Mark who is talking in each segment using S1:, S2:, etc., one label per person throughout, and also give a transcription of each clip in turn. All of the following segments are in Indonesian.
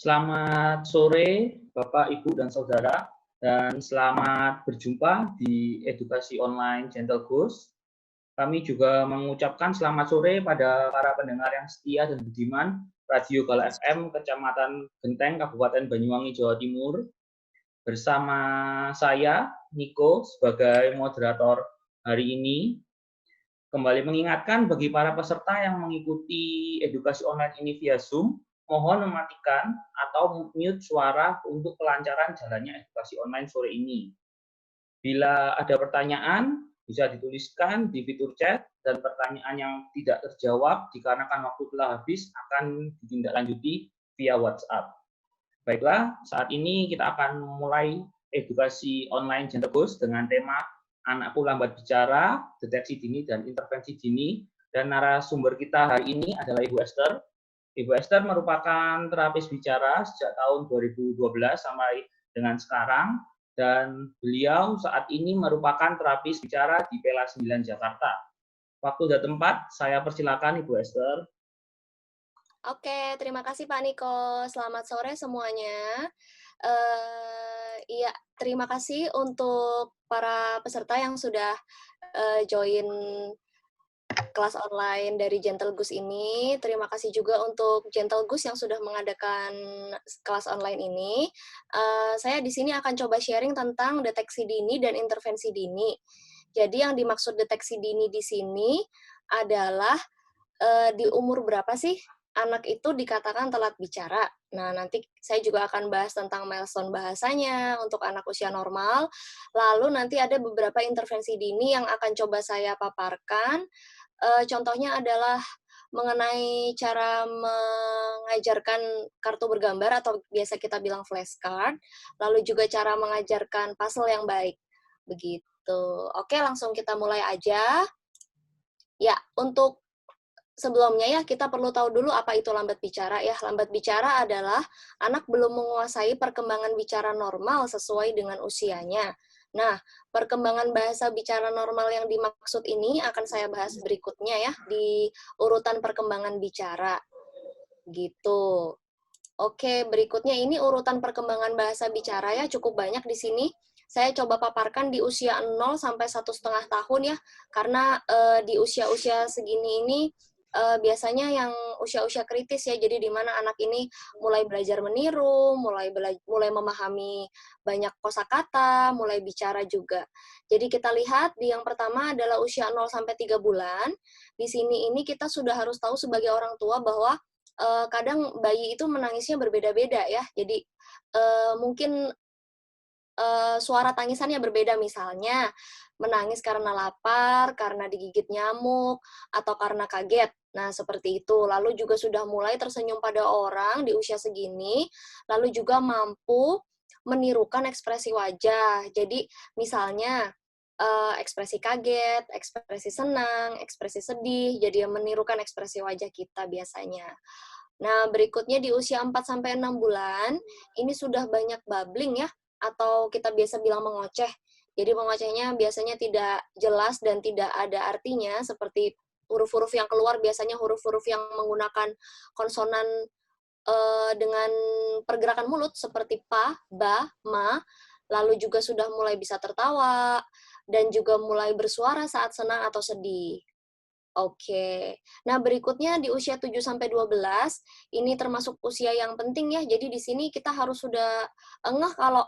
S1: Selamat sore, Bapak, Ibu, dan Saudara, dan selamat berjumpa di edukasi online Gentle Goose. Kami juga mengucapkan selamat sore pada para pendengar yang setia dan budiman Radio Gala FM, Kecamatan Genteng, Kabupaten Banyuwangi, Jawa Timur. Bersama saya, Niko, sebagai moderator hari ini, kembali mengingatkan bagi para peserta yang mengikuti edukasi online ini via Zoom, mohon mematikan atau mute suara untuk kelancaran jalannya edukasi online sore ini. Bila ada pertanyaan, bisa dituliskan di fitur chat, dan pertanyaan yang tidak terjawab dikarenakan waktu telah habis akan ditindaklanjuti via WhatsApp. Baiklah, saat ini kita akan mulai edukasi online Gentle Goose dengan tema Anakku Lambat Bicara, Deteksi Dini dan Intervensi Dini. Dan narasumber kita hari ini adalah Ibu Esther. Ibu Esther merupakan terapis bicara sejak tahun 2012 sampai dengan sekarang, dan beliau saat ini merupakan terapis bicara di Pela 9 Jakarta. Waktu dan tempat, saya persilakan Ibu Esther.
S2: Oke, terima kasih Pak Niko. Selamat sore semuanya. Iya, terima kasih untuk para peserta yang sudah join kelas online dari Gentle Goose ini. Terima kasih juga untuk Gentle Goose yang sudah mengadakan kelas online ini. Saya di sini akan coba sharing tentang deteksi dini dan intervensi dini. Jadi yang dimaksud deteksi dini di sini adalah di umur berapa sih anak itu dikatakan telat bicara. Nah, nanti saya juga akan bahas tentang milestone bahasanya untuk anak usia normal. Lalu nanti ada beberapa intervensi dini yang akan coba saya paparkan. Contohnya adalah mengenai cara mengajarkan kartu bergambar atau biasa kita bilang flashcard, lalu juga cara mengajarkan puzzle yang baik. Begitu. Oke, langsung kita mulai aja. Ya, untuk sebelumnya ya, kita perlu tahu dulu apa itu lambat bicara ya. Lambat bicara adalah anak belum menguasai perkembangan bicara normal sesuai dengan usianya. Nah, perkembangan bahasa bicara normal yang dimaksud ini akan saya bahas berikutnya ya, di urutan perkembangan bicara. Gitu. Oke, berikutnya ini urutan perkembangan bahasa bicara ya, cukup banyak di sini. Saya coba paparkan di usia 0 sampai 1,5 tahun ya, karena di usia-usia segini ini biasanya yang usia-usia kritis ya, jadi di mana anak ini mulai belajar meniru, mulai memahami banyak kosakata, mulai bicara juga. Jadi kita lihat di yang pertama adalah usia 0 sampai 3 bulan. Di sini ini kita sudah harus tahu sebagai orang tua bahwa kadang bayi itu menangisnya berbeda-beda ya. Jadi mungkin suara tangisannya berbeda, misalnya menangis karena lapar, karena digigit nyamuk, atau karena kaget. Nah, seperti itu. Lalu juga sudah mulai tersenyum pada orang di usia segini, lalu juga mampu menirukan ekspresi wajah. Jadi, misalnya ekspresi kaget, ekspresi senang, ekspresi sedih, jadi menirukan ekspresi wajah kita biasanya. Nah, berikutnya di usia 4-6 bulan, ini sudah banyak babbling ya, atau kita biasa bilang mengoceh. Jadi mengocehnya biasanya tidak jelas dan tidak ada artinya, seperti huruf-huruf yang keluar biasanya huruf-huruf yang menggunakan konsonan dengan pergerakan mulut seperti pa, ba, ma, lalu juga sudah mulai bisa tertawa, dan juga mulai bersuara saat senang atau sedih. Oke. Nah, berikutnya di usia 7-12, ini termasuk usia yang penting ya. Jadi di sini kita harus sudah ngeh kalau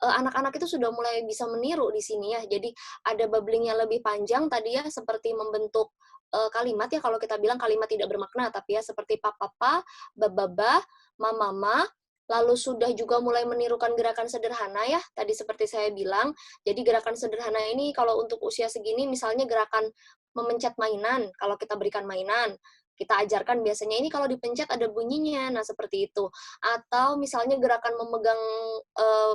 S2: anak-anak itu sudah mulai bisa meniru di sini ya. Jadi ada babblingnya lebih panjang tadi ya, seperti membentuk kalimat ya, kalau kita bilang kalimat tidak bermakna, tapi ya seperti papa, bababa, mama, lalu sudah juga mulai menirukan gerakan sederhana ya, tadi seperti saya bilang. Jadi gerakan sederhana ini kalau untuk usia segini, misalnya gerakan memencet mainan, kalau kita berikan mainan, kita ajarkan biasanya ini kalau dipencet ada bunyinya, nah seperti itu. Atau misalnya gerakan memegang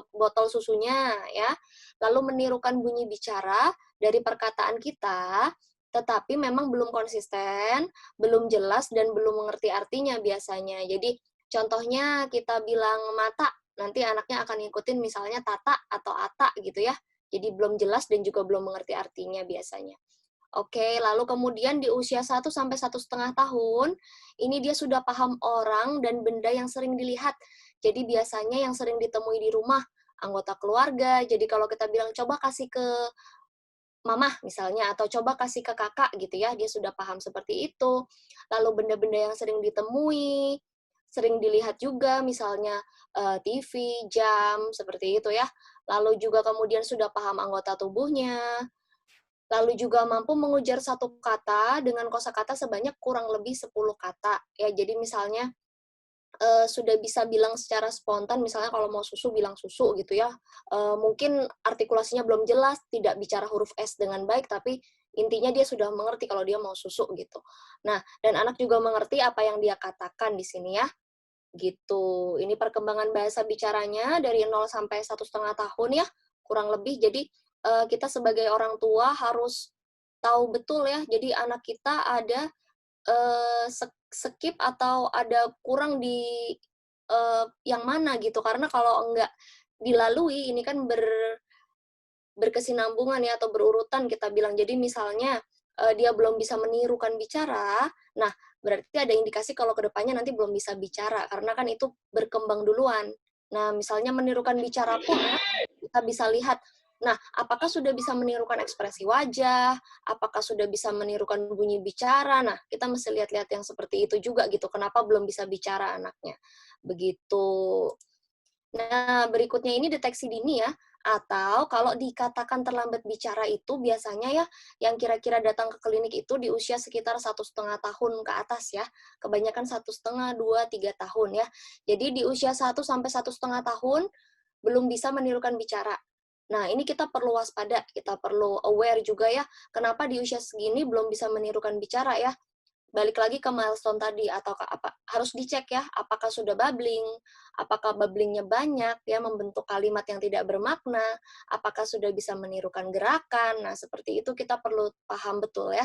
S2: botol susunya, ya, lalu menirukan bunyi bicara dari perkataan kita, tetapi memang belum konsisten, belum jelas, dan belum mengerti artinya biasanya. Jadi contohnya kita bilang mata, nanti anaknya akan ngikutin misalnya tata atau ata gitu ya. Jadi belum jelas dan juga belum mengerti artinya biasanya. Oke, lalu kemudian di usia 1-1,5 tahun, ini dia sudah paham orang dan benda yang sering dilihat. Jadi biasanya yang sering ditemui di rumah, anggota keluarga. Jadi kalau kita bilang, coba kasih ke mama misalnya, atau coba kasih ke kakak gitu ya, dia sudah paham seperti itu. Lalu benda-benda yang sering ditemui, sering dilihat juga, misalnya TV, jam, seperti itu ya. Lalu juga kemudian sudah paham anggota tubuhnya, lalu juga mampu mengujar satu kata dengan kosakata sebanyak kurang lebih 10 kata. Ya, jadi misalnya sudah bisa bilang secara spontan, misalnya kalau mau susu bilang susu gitu ya. Mungkin artikulasinya belum jelas, tidak bicara huruf S dengan baik, tapi intinya dia sudah mengerti kalau dia mau susu gitu. Nah, dan anak juga mengerti apa yang dia katakan di sini ya, gitu. Ini perkembangan bahasa bicaranya dari 0 sampai 1,5 tahun ya, kurang lebih. Jadi kita sebagai orang tua harus tahu betul ya, jadi anak kita ada skip atau ada kurang di yang mana gitu. Karena kalau enggak dilalui, ini kan berkesinambungan ya, atau berurutan kita bilang. Jadi misalnya, dia belum bisa menirukan bicara, nah berarti ada indikasi kalau ke depannya nanti belum bisa bicara, karena kan itu berkembang duluan. Nah, misalnya menirukan bicara pun ya, kita bisa lihat, nah apakah sudah bisa menirukan ekspresi wajah, apakah sudah bisa menirukan bunyi bicara, nah kita mesti lihat-lihat yang seperti itu juga gitu, kenapa belum bisa bicara anaknya, begitu. Nah, berikutnya ini deteksi dini ya, atau kalau dikatakan terlambat bicara itu biasanya ya, yang kira-kira datang ke klinik itu di usia sekitar 1,5 tahun ke atas ya, kebanyakan 1,5, 2, 3 tahun ya. Jadi di usia 1 sampai 1,5 tahun, belum bisa menirukan bicara. Nah, ini kita perlu waspada, kita perlu aware juga ya, kenapa di usia segini belum bisa menirukan bicara ya. Balik lagi ke milestone tadi, atau apa, harus dicek ya, apakah sudah babbling, apakah babblingnya banyak ya, membentuk kalimat yang tidak bermakna, apakah sudah bisa menirukan gerakan. Nah, seperti itu kita perlu paham betul ya.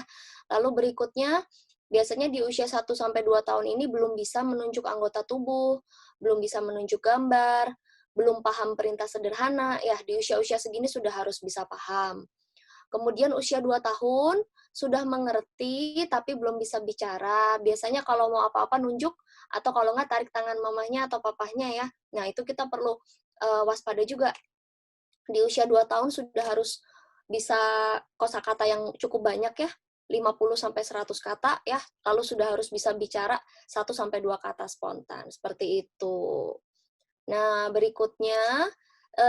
S2: Lalu berikutnya, biasanya di usia 1 sampai 2 tahun ini belum bisa menunjuk anggota tubuh, belum bisa menunjuk gambar, belum paham perintah sederhana, ya di usia-usia segini sudah harus bisa paham. Kemudian usia 2 tahun, sudah mengerti tapi belum bisa bicara. Biasanya kalau mau apa-apa nunjuk, atau kalau nggak tarik tangan mamahnya atau papahnya ya. Nah, itu kita perlu waspada juga. Di usia 2 tahun sudah harus bisa kosakata yang cukup banyak ya, 50 sampai 100 kata ya, lalu sudah harus bisa bicara 1 sampai 2 kata spontan, seperti itu. Nah, berikutnya,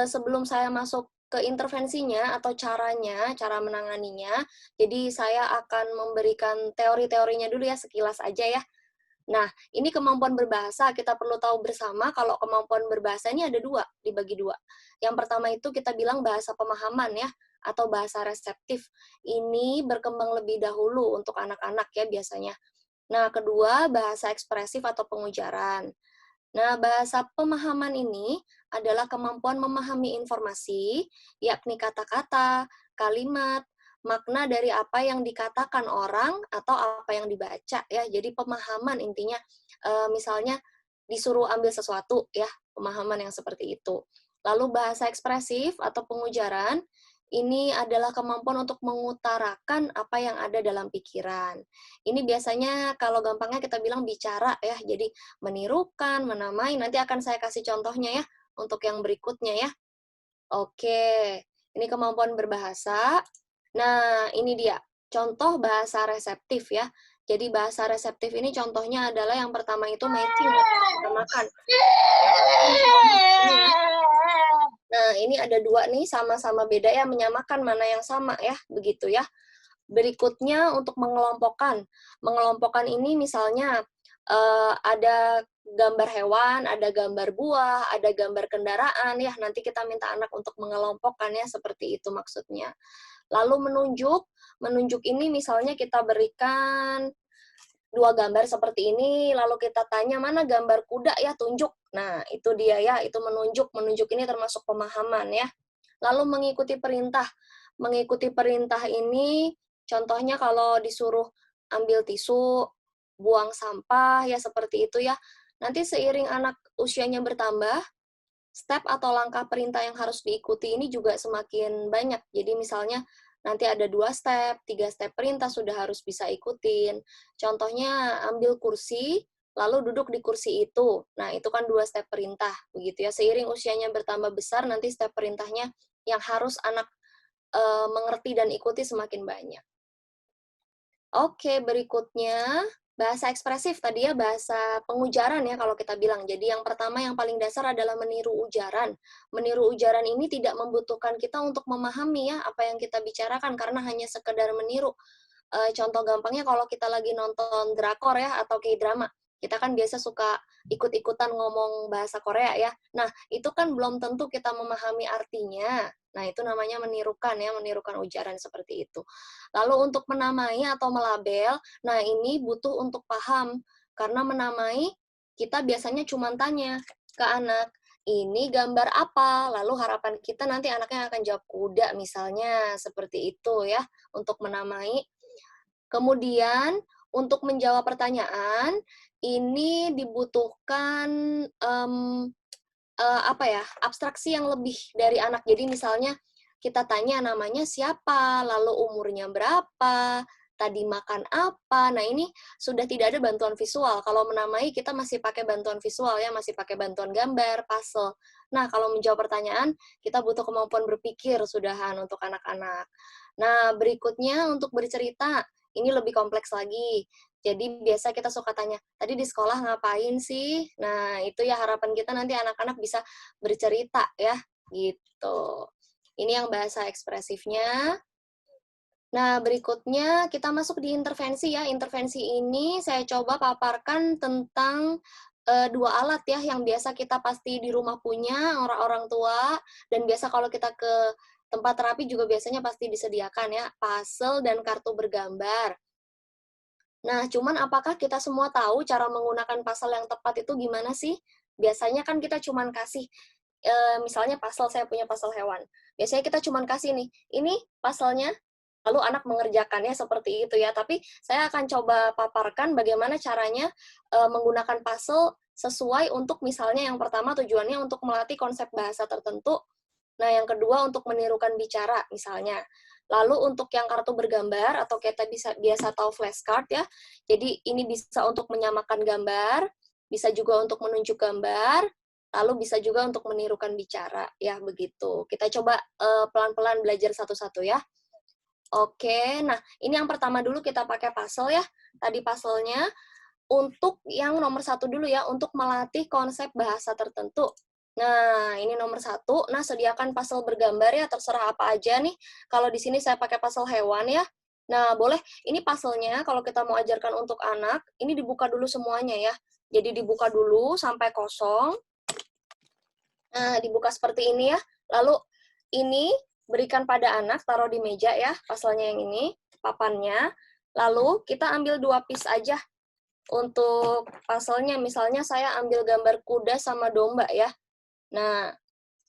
S2: sebelum saya masuk ke intervensinya atau caranya, cara menanganinya, jadi saya akan memberikan teori-teorinya dulu ya, sekilas aja ya. Nah, ini kemampuan berbahasa, kita perlu tahu bersama kalau kemampuan berbahasa ini ada dua, dibagi dua. Yang pertama itu kita bilang bahasa pemahaman ya, atau bahasa reseptif. Ini berkembang lebih dahulu untuk anak-anak ya biasanya. Nah, kedua, bahasa ekspresif atau pengujaran. Nah, bahasa pemahaman ini adalah kemampuan memahami informasi, yakni kata-kata, kalimat, makna dari apa yang dikatakan orang atau apa yang dibaca ya. Jadi pemahaman intinya, misalnya disuruh ambil sesuatu ya, pemahaman yang seperti itu. Lalu bahasa ekspresif atau pengujaran ini adalah kemampuan untuk mengutarakan apa yang ada dalam pikiran. Ini biasanya kalau gampangnya kita bilang bicara ya, jadi menirukan, menamai, nanti akan saya kasih contohnya ya, untuk yang berikutnya ya. Oke, ini kemampuan berbahasa. Nah, ini dia, contoh bahasa reseptif ya. Jadi bahasa reseptif ini contohnya adalah yang pertama itu matching atau menamakan. Nah, ini ada dua nih, sama-sama beda ya, menyamakan mana yang sama ya, begitu ya. Berikutnya untuk mengelompokkan. Mengelompokkan ini misalnya ada gambar hewan, ada gambar buah, ada gambar kendaraan ya. Nanti kita minta anak untuk mengelompokkannya seperti itu maksudnya. Lalu menunjuk, menunjuk ini misalnya kita berikan dua gambar seperti ini, lalu kita tanya mana gambar kuda ya, tunjuk. Nah, itu dia ya, itu menunjuk. Menunjuk ini termasuk pemahaman ya. Lalu mengikuti perintah. Mengikuti perintah ini contohnya kalau disuruh ambil tisu, buang sampah, ya seperti itu ya. Nanti seiring anak usianya bertambah, step atau langkah perintah yang harus diikuti ini juga semakin banyak. Jadi misalnya nanti ada 2 step, 3 step perintah sudah harus bisa ikutin. Contohnya ambil kursi, lalu duduk di kursi itu. Nah, itu kan 2 step perintah, begitu ya. Seiring usianya bertambah besar, nanti step perintahnya yang harus anak mengerti dan ikuti semakin banyak. Oke, berikutnya bahasa ekspresif tadi ya, bahasa pengujaran ya kalau kita bilang. Jadi yang pertama yang paling dasar adalah meniru ujaran. Meniru ujaran ini tidak membutuhkan kita untuk memahami ya apa yang kita bicarakan karena hanya sekedar meniru. Contoh gampangnya kalau kita lagi nonton drakor ya atau K-drama, kita kan biasa suka ikut-ikutan ngomong bahasa Korea ya. Nah, itu kan belum tentu kita memahami artinya. Nah, itu namanya menirukan ya, menirukan ujaran seperti itu. Lalu untuk menamai atau melabel, nah ini butuh untuk paham. Karena menamai, kita biasanya cuma tanya ke anak, ini gambar apa? Lalu harapan kita nanti anaknya akan jawab kuda misalnya, seperti itu ya, untuk menamai. Kemudian untuk menjawab pertanyaan, ini dibutuhkan apa ya, abstraksi yang lebih dari anak. Jadi misalnya kita tanya namanya siapa, lalu umurnya berapa, tadi makan apa. Nah, ini sudah tidak ada bantuan visual. Kalau menamai kita masih pakai bantuan visual ya, masih pakai bantuan gambar, puzzle. Nah, kalau menjawab pertanyaan, kita butuh kemampuan berpikir sudahan untuk anak-anak. Nah, berikutnya untuk bercerita, ini lebih kompleks lagi. Jadi biasa kita suka tanya, tadi di sekolah ngapain sih? Nah, itu ya harapan kita nanti anak-anak bisa bercerita ya, gitu. Ini yang bahasa ekspresifnya. Nah, berikutnya kita masuk di intervensi ya. Intervensi ini saya coba paparkan tentang 2 alat ya yang biasa kita pasti di rumah punya, orang-orang tua, dan biasa kalau kita ke tempat terapi juga biasanya pasti disediakan ya, puzzle dan kartu bergambar. Nah, cuman apakah kita semua tahu cara menggunakan puzzle yang tepat itu gimana sih? Biasanya kan kita cuman kasih, misalnya puzzle, saya punya puzzle hewan. Biasanya kita cuman kasih nih, ini puzzle-nya, lalu anak mengerjakannya seperti itu ya. Tapi saya akan coba paparkan bagaimana caranya menggunakan puzzle sesuai untuk misalnya yang pertama tujuannya untuk melatih konsep bahasa tertentu. Nah, yang kedua untuk menirukan bicara misalnya. Lalu untuk yang kartu bergambar atau kita biasa tahu flashcard ya. Jadi ini bisa untuk menyamakan gambar, bisa juga untuk menunjuk gambar, lalu bisa juga untuk menirukan bicara ya begitu. Kita coba pelan-pelan belajar satu-satu ya. Oke, nah ini yang pertama dulu kita pakai puzzle ya. Tadi puzzle-nya untuk yang nomor 1 dulu ya, untuk melatih konsep bahasa tertentu. Nah, ini nomor 1. Nah, sediakan puzzle bergambar ya, terserah apa aja nih. Kalau di sini saya pakai puzzle hewan ya. Nah, boleh, ini puzzle-nya kalau kita mau ajarkan untuk anak, ini dibuka dulu semuanya ya. Jadi dibuka dulu sampai kosong. Nah, dibuka seperti ini ya. Lalu ini berikan pada anak, taruh di meja ya, puzzle-nya yang ini, papannya. Lalu kita ambil 2 piece aja untuk puzzle-nya. Misalnya saya ambil gambar kuda sama domba ya. Nah,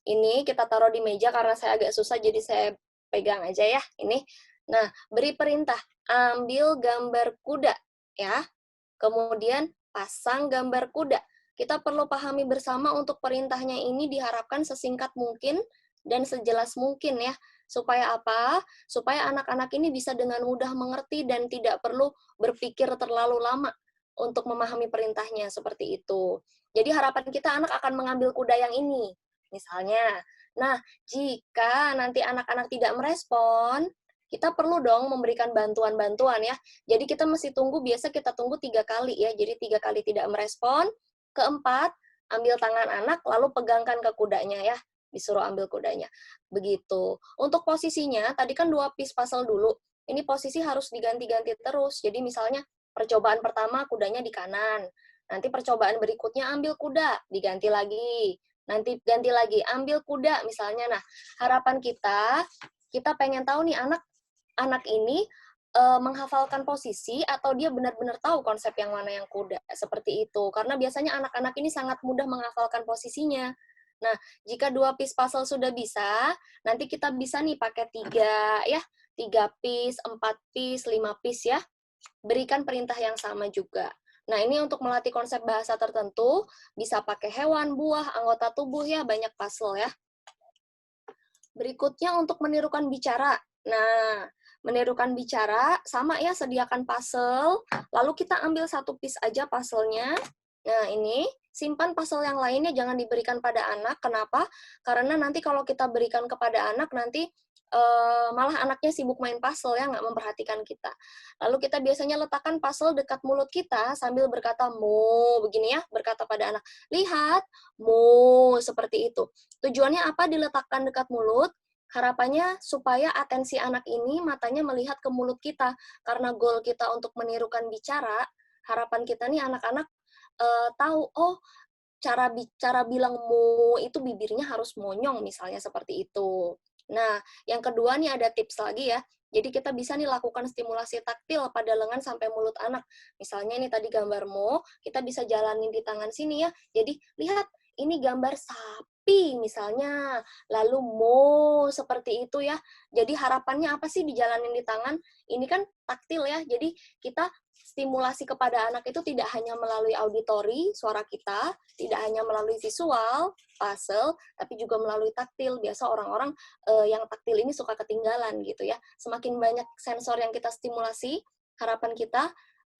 S2: ini kita taruh di meja karena saya agak susah jadi saya pegang aja ya, ini. Nah, beri perintah, ambil gambar kuda ya. Kemudian pasang gambar kuda. Kita perlu pahami bersama untuk perintahnya ini diharapkan sesingkat mungkin dan sejelas mungkin ya. Supaya apa? Supaya anak-anak ini bisa dengan mudah mengerti dan tidak perlu berpikir terlalu lama untuk memahami perintahnya seperti itu. Jadi harapan kita anak akan mengambil kuda yang ini, misalnya. Nah, jika nanti anak-anak tidak merespon, kita perlu dong memberikan bantuan-bantuan ya. Jadi kita mesti tunggu, biasa kita tunggu 3 kali ya. Jadi 3 kali tidak merespon. Keempat, ambil tangan anak, lalu pegangkan ke kudanya ya. Disuruh ambil kudanya. Begitu. Untuk posisinya, tadi kan 2 piece puzzle dulu. Ini posisi harus diganti-ganti terus. Jadi misalnya, percobaan pertama kudanya di kanan. Nanti percobaan berikutnya ambil kuda, diganti lagi. Nanti ganti lagi, ambil kuda misalnya. Nah, harapan kita pengen tahu nih anak ini menghafalkan posisi atau dia benar-benar tahu konsep yang mana yang kuda, seperti itu. Karena biasanya anak-anak ini sangat mudah menghafalkan posisinya. Nah, jika 2 piece puzzle sudah bisa, nanti kita bisa nih pakai 3 ya, 3 piece, 4 piece, 5 piece ya. Berikan perintah yang sama juga. Nah, ini untuk melatih konsep bahasa tertentu, bisa pakai hewan, buah, anggota tubuh ya, banyak puzzle ya. Berikutnya untuk menirukan bicara. Nah, menirukan bicara, sama ya, sediakan puzzle, lalu kita ambil satu piece aja puzzle-nya. Nah, ini, simpan puzzle yang lainnya, jangan diberikan pada anak. Kenapa? Karena nanti kalau kita berikan kepada anak, nanti malah anaknya sibuk main puzzle ya, nggak memperhatikan kita. Lalu kita biasanya letakkan puzzle dekat mulut kita sambil berkata mo, begini ya, berkata pada anak, lihat, mo, seperti itu. Tujuannya apa diletakkan dekat mulut? Harapannya supaya atensi anak ini matanya melihat ke mulut kita. Karena goal kita untuk menirukan bicara, harapan kita nih anak-anak tahu, oh cara bilang mo itu bibirnya harus monyong misalnya seperti itu. Nah, yang kedua nih ada tips lagi ya. Jadi kita bisa nih lakukan stimulasi taktil pada lengan sampai mulut anak. Misalnya ini tadi gambar mo, kita bisa jalanin di tangan sini ya. Jadi lihat, ini gambar sapi misalnya. Lalu mo seperti itu ya. Jadi harapannya apa sih dijalanin di tangan? Ini kan taktil ya. Jadi kita stimulasi kepada anak itu tidak hanya melalui auditori, suara kita, tidak hanya melalui visual, puzzle, tapi juga melalui taktil. Biasa orang-orang yang taktil ini suka ketinggalan gitu ya. Semakin banyak sensor yang kita stimulasi, harapan kita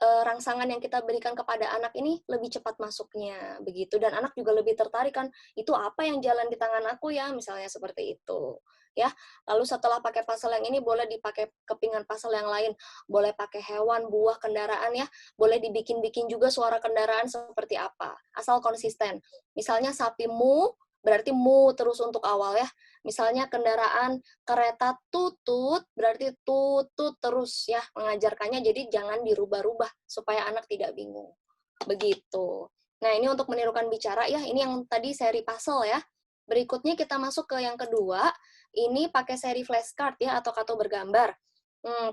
S2: rangsangan yang kita berikan kepada anak ini lebih cepat masuknya begitu, dan anak juga lebih tertarik kan, itu apa yang jalan di tangan aku ya, misalnya seperti itu ya. Lalu setelah pakai puzzle yang ini boleh dipakai kepingan puzzle yang lain, boleh pakai hewan, buah, kendaraan ya, boleh dibikin-bikin juga suara kendaraan seperti apa, asal konsisten. Misalnya sapi mu, berarti mu terus untuk awal ya. Misalnya kendaraan kereta tutut, berarti tutut terus ya mengajarkannya, jadi jangan dirubah-rubah supaya anak tidak bingung. Begitu. Nah, ini untuk menirukan bicara ya, ini yang tadi seri puzzle ya. Berikutnya kita masuk ke yang kedua, ini pakai seri flashcard ya, atau kartu bergambar.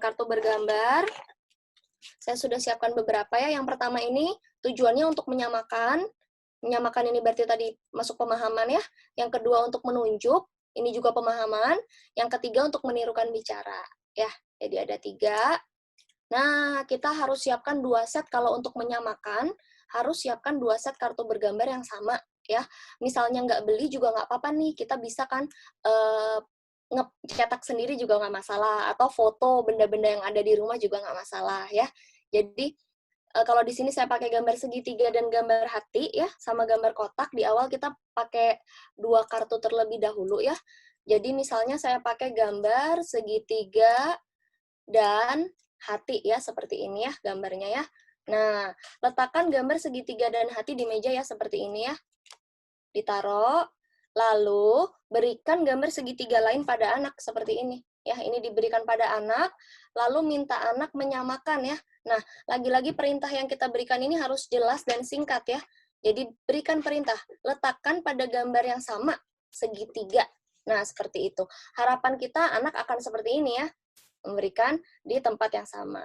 S2: Kartu bergambar, saya sudah siapkan beberapa ya. Yang pertama ini tujuannya untuk menyamakan ini berarti tadi masuk pemahaman ya. Yang kedua untuk menunjuk, ini juga pemahaman. Yang ketiga untuk menirukan bicara ya. Jadi ada 3. Nah, kita harus siapkan 2 set kalau untuk menyamakan, harus siapkan 2 set kartu bergambar yang sama ya. Misalnya nggak beli juga nggak apa-apa nih, kita bisa kan cetak sendiri juga nggak masalah, atau foto benda-benda yang ada di rumah juga nggak masalah ya. Jadi kalau di sini saya pakai gambar segitiga dan gambar hati ya, sama gambar kotak. Di awal kita pakai 2 kartu terlebih dahulu ya. Jadi misalnya saya pakai gambar segitiga dan hati ya, seperti ini ya gambarnya ya. Nah, letakkan gambar segitiga dan hati di meja ya, seperti ini ya. Ditaruh, lalu berikan gambar segitiga lain pada anak seperti ini. Ya, ini diberikan pada anak, lalu minta anak menyamakan ya. Nah, lagi-lagi perintah yang kita berikan ini harus jelas dan singkat ya. Jadi berikan perintah, letakkan pada gambar yang sama, segitiga. Nah, seperti itu. Harapan kita anak akan seperti ini ya, memberikan di tempat yang sama.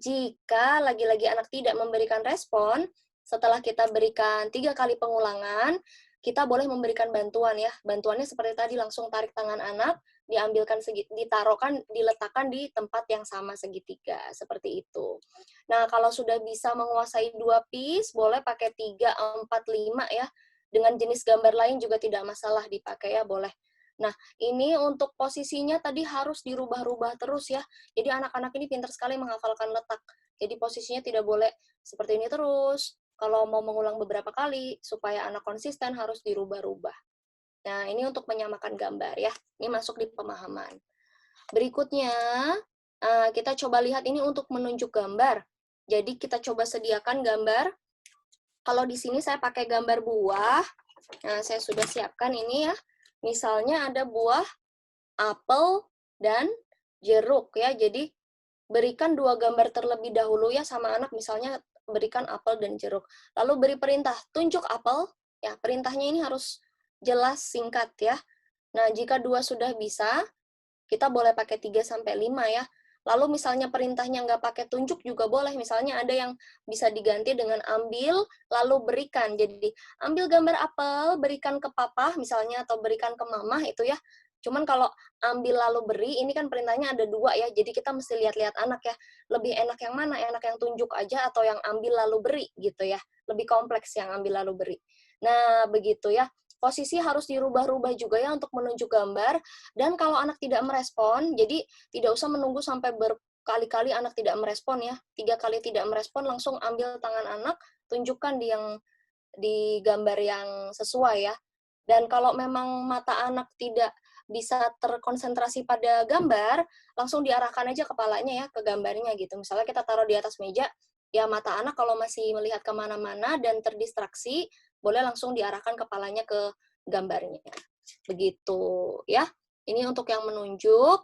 S2: Jika lagi-lagi anak tidak memberikan respon, setelah kita berikan 3 kali pengulangan, kita boleh memberikan bantuan ya. Bantuannya seperti tadi, langsung tarik tangan anak, diambilkan ditaruhkan, diletakkan di tempat yang sama segitiga, seperti itu. Nah, kalau sudah bisa menguasai 2 piece, boleh pakai 3, 4, 5 ya. Dengan jenis gambar lain juga tidak masalah dipakai ya, boleh. Nah, ini untuk posisinya tadi harus dirubah-rubah terus ya. Jadi anak-anak ini pintar sekali menghafalkan letak. Jadi posisinya tidak boleh seperti ini terus. Kalau mau mengulang beberapa kali, supaya anak konsisten harus dirubah-rubah. Nah, ini untuk menyamakan gambar ya. Ini masuk di pemahaman. Berikutnya, kita coba lihat ini untuk menunjuk gambar. Jadi kita coba sediakan gambar. Kalau di sini saya pakai gambar buah. Nah, saya sudah siapkan ini ya. Misalnya ada buah, apel, dan jeruk ya. Jadi berikan 2 gambar terlebih dahulu ya sama anak, misalnya berikan apel dan jeruk. Lalu beri perintah, tunjuk apel. Ya, perintahnya ini harus jelas, singkat ya. Nah, jika 2 sudah bisa, kita boleh pakai 3 sampai 5 ya. Lalu misalnya perintahnya nggak pakai tunjuk juga boleh. Misalnya ada yang bisa diganti dengan ambil, lalu berikan. Jadi, ambil gambar apel, berikan ke papa misalnya, atau berikan ke mama itu ya. Cuman kalau ambil lalu beri, ini kan perintahnya ada 2 ya, jadi kita mesti lihat-lihat anak ya. Lebih enak yang mana? Enak yang tunjuk aja atau yang ambil lalu beri gitu ya. Lebih kompleks yang ambil lalu beri. Nah, begitu ya. posisi harus dirubah-rubah juga ya untuk menunjuk gambar. Dan kalau anak tidak merespon, jadi tidak usah menunggu sampai berkali-kali anak tidak merespon ya. 3 kali tidak merespon, langsung ambil tangan anak, tunjukkan di gambar yang sesuai ya. Dan kalau memang mata anak tidak bisa terkonsentrasi pada gambar, langsung diarahkan aja kepalanya ya ke gambarnya gitu. Misalnya kita taruh di atas meja, ya mata anak kalau masih melihat kemana-mana dan terdistraksi, boleh langsung diarahkan kepalanya ke gambarnya. Begitu ya. Ini untuk yang menunjuk.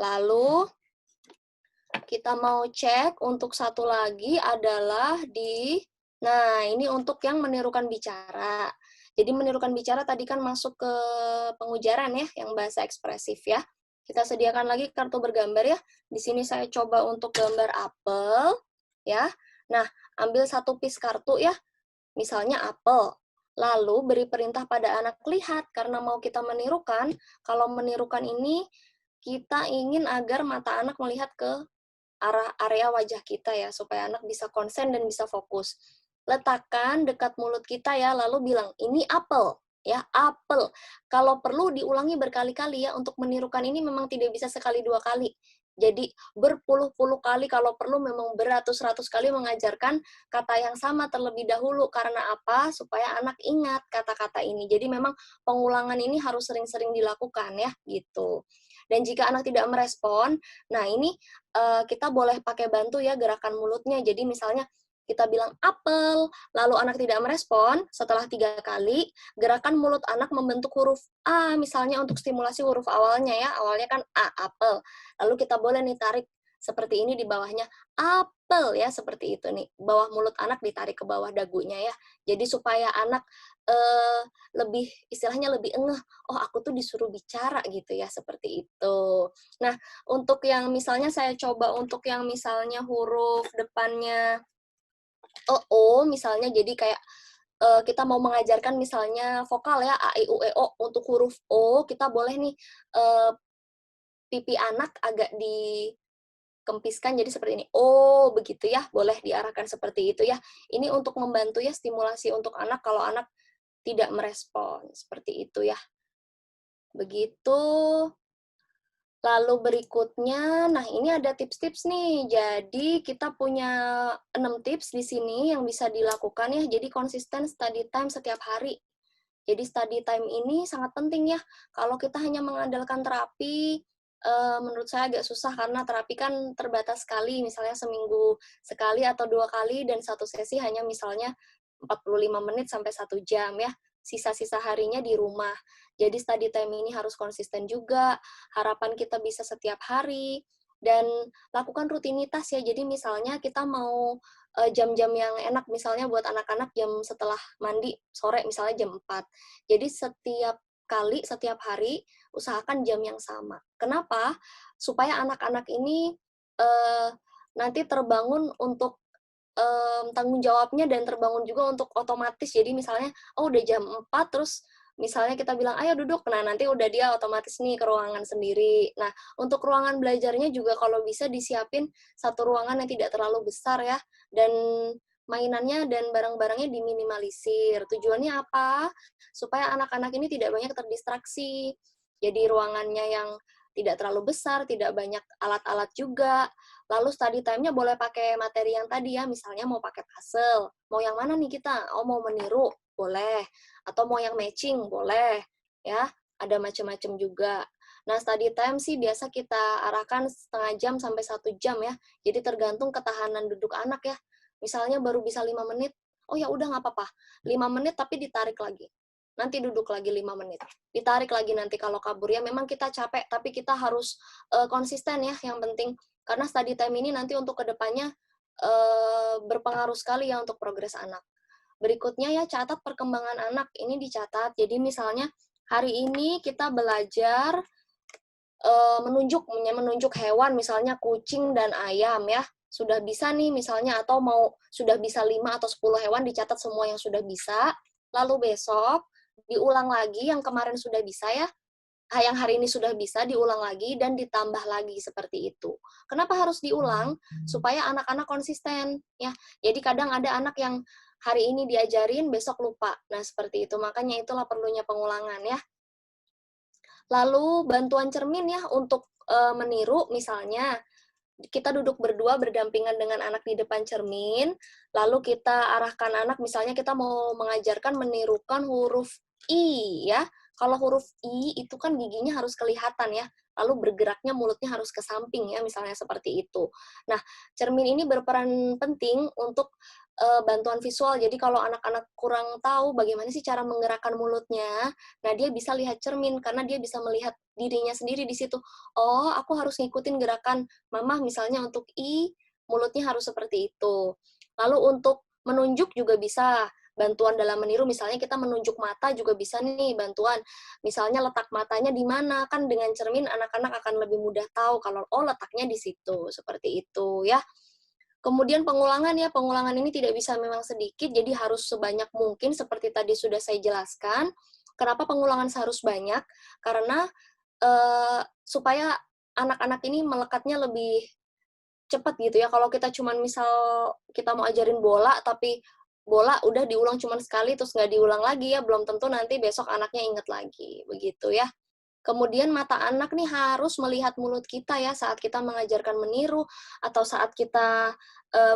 S2: Lalu kita mau cek untuk satu lagi adalah nah ini untuk yang menirukan bicara. Jadi menirukan bicara tadi kan masuk ke pengujaran ya, yang bahasa ekspresif ya. Kita sediakan lagi kartu bergambar ya. Di sini saya coba untuk gambar apel ya. Nah, ambil satu piece kartu ya, misalnya apel. Lalu beri perintah pada anak lihat, karena mau kita menirukan, kalau menirukan ini kita ingin agar mata anak melihat ke arah area wajah kita ya, supaya anak bisa konsen dan bisa fokus. Letakkan dekat mulut kita ya, lalu bilang, ini apel, ya, apel. Kalau perlu diulangi berkali-kali ya, untuk menirukan ini memang tidak bisa sekali 2 kali. Jadi berpuluh-puluh kali, kalau perlu memang beratus-ratus kali mengajarkan kata yang sama terlebih dahulu. Karena apa? Supaya anak ingat kata-kata ini. Jadi memang pengulangan ini harus sering-sering dilakukan ya, gitu. Dan jika anak tidak merespon, nah ini kita boleh pakai bantu ya gerakan mulutnya. Jadi misalnya kita bilang apel, lalu anak tidak merespon, setelah 3 kali, gerakan mulut anak membentuk huruf A, misalnya untuk stimulasi huruf awalnya ya, awalnya kan A, apel. Lalu kita boleh nih tarik seperti ini di bawahnya, apel ya, seperti itu nih. Bawah mulut anak ditarik ke bawah dagunya ya. Jadi supaya anak lebih, istilahnya lebih engeh, oh aku tuh disuruh bicara gitu ya, seperti itu. Nah, untuk yang misalnya saya coba untuk yang misalnya huruf depannya O, misalnya jadi kayak kita mau mengajarkan misalnya vokal ya, A, I, U, E, O. Untuk huruf O, kita boleh nih pipi anak agak dikempiskan jadi seperti ini. Oh, begitu ya, boleh diarahkan seperti itu ya. Ini untuk membantu ya stimulasi untuk anak kalau anak tidak merespon, seperti itu ya. Begitu. Lalu berikutnya, nah ini ada tips-tips nih. Jadi kita punya 6 tips di sini yang bisa dilakukan ya. Jadi konsisten study time setiap hari. Jadi study time ini sangat penting ya. Kalau kita hanya mengandalkan terapi, menurut saya agak susah karena terapi kan terbatas sekali, misalnya seminggu sekali atau 2 kali, dan satu sesi hanya misalnya 45 menit sampai 1 jam ya. Sisa-sisa harinya di rumah. Jadi study time ini harus konsisten juga, harapan kita bisa setiap hari, dan lakukan rutinitas ya. Jadi misalnya kita mau jam-jam yang enak, misalnya buat anak-anak jam setelah mandi sore, misalnya jam 4. Jadi setiap kali, setiap hari, usahakan jam yang sama. Kenapa? Supaya anak-anak ini nanti terbangun untuk tanggung jawabnya dan terbangun juga untuk otomatis. Jadi misalnya, oh udah jam 4, terus misalnya kita bilang, ayo duduk, nah nanti udah dia otomatis nih ke ruangan sendiri. Nah, untuk ruangan belajarnya juga kalau bisa disiapin satu ruangan yang tidak terlalu besar ya, dan mainannya dan barang-barangnya diminimalisir. Tujuannya apa? Supaya anak-anak ini tidak banyak terdistraksi. Jadi ruangannya yang tidak terlalu besar, tidak banyak alat-alat juga. Lalu study time-nya boleh pakai materi yang tadi ya, misalnya mau pakai puzzle. Mau yang mana nih kita? Oh, mau meniru? Boleh. Atau mau yang matching? Boleh. Ya, ada macam-macam juga. Nah, study time sih biasa kita arahkan setengah jam sampai 1 jam ya. Jadi tergantung ketahanan duduk anak ya. Misalnya baru bisa 5 menit, oh ya udah nggak apa-apa. 5 menit tapi ditarik lagi. Nanti duduk lagi 5 menit. Ditarik lagi nanti kalau kabur. Ya memang kita capek, tapi kita harus konsisten ya, yang penting. Karena study time ini nanti untuk kedepannya berpengaruh sekali ya untuk progres anak. Berikutnya ya, catat perkembangan anak. Ini dicatat. Jadi misalnya hari ini kita belajar menunjuk hewan, misalnya kucing dan ayam ya. Sudah bisa nih misalnya, atau mau sudah bisa 5 atau 10 hewan, dicatat semua yang sudah bisa. Lalu besok diulang lagi yang kemarin sudah bisa ya, yang hari ini sudah bisa diulang lagi dan ditambah lagi seperti itu. Kenapa harus diulang? Supaya anak-anak konsisten ya. Jadi kadang ada anak yang hari ini diajarin, besok lupa. Nah, seperti itu. Makanya itulah perlunya pengulangan ya. Lalu bantuan cermin ya untuk meniru, misalnya kita duduk berdua berdampingan dengan anak di depan cermin, lalu kita arahkan anak, misalnya kita mau mengajarkan menirukan huruf I ya. Kalau huruf I itu kan giginya harus kelihatan ya, lalu bergeraknya mulutnya harus ke samping ya, misalnya seperti itu. Nah, cermin ini berperan penting untuk bantuan visual. Jadi kalau anak-anak kurang tahu bagaimana sih cara menggerakkan mulutnya, nah dia bisa lihat cermin karena dia bisa melihat dirinya sendiri di situ. Oh, aku harus ngikutin gerakan Mama misalnya untuk I, mulutnya harus seperti itu. Lalu untuk menunjuk juga bisa, bantuan dalam meniru, misalnya kita menunjuk mata juga bisa nih bantuan. Misalnya letak matanya di mana, kan dengan cermin anak-anak akan lebih mudah tahu kalau oh letaknya di situ, seperti itu ya. Kemudian pengulangan ya, pengulangan ini tidak bisa memang sedikit, jadi harus sebanyak mungkin seperti tadi sudah saya jelaskan. Kenapa pengulangan harus banyak? Karena supaya anak-anak ini melekatnya lebih cepat gitu ya. Kalau kita cuman misal kita mau ajarin bola, tapi bola udah diulang cuman sekali terus nggak diulang lagi ya, belum tentu nanti besok anaknya inget lagi, begitu ya. Kemudian mata anak nih harus melihat mulut kita ya saat kita mengajarkan meniru atau saat kita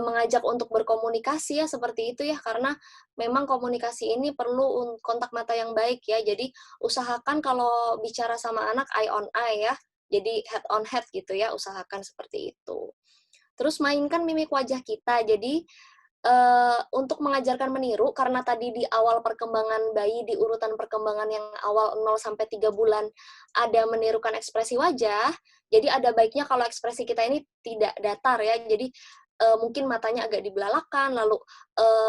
S2: mengajak untuk berkomunikasi ya seperti itu ya, karena memang komunikasi ini perlu kontak mata yang baik ya. Jadi usahakan kalau bicara sama anak eye on eye ya. Jadi head on head gitu ya, usahakan seperti itu. Terus mainkan mimik wajah kita. Jadi untuk mengajarkan meniru, karena tadi di awal perkembangan bayi, di urutan perkembangan yang awal 0 sampai 3 bulan, ada menirukan ekspresi wajah, jadi ada baiknya kalau ekspresi kita ini tidak datar ya, jadi mungkin matanya agak dibelalakan, lalu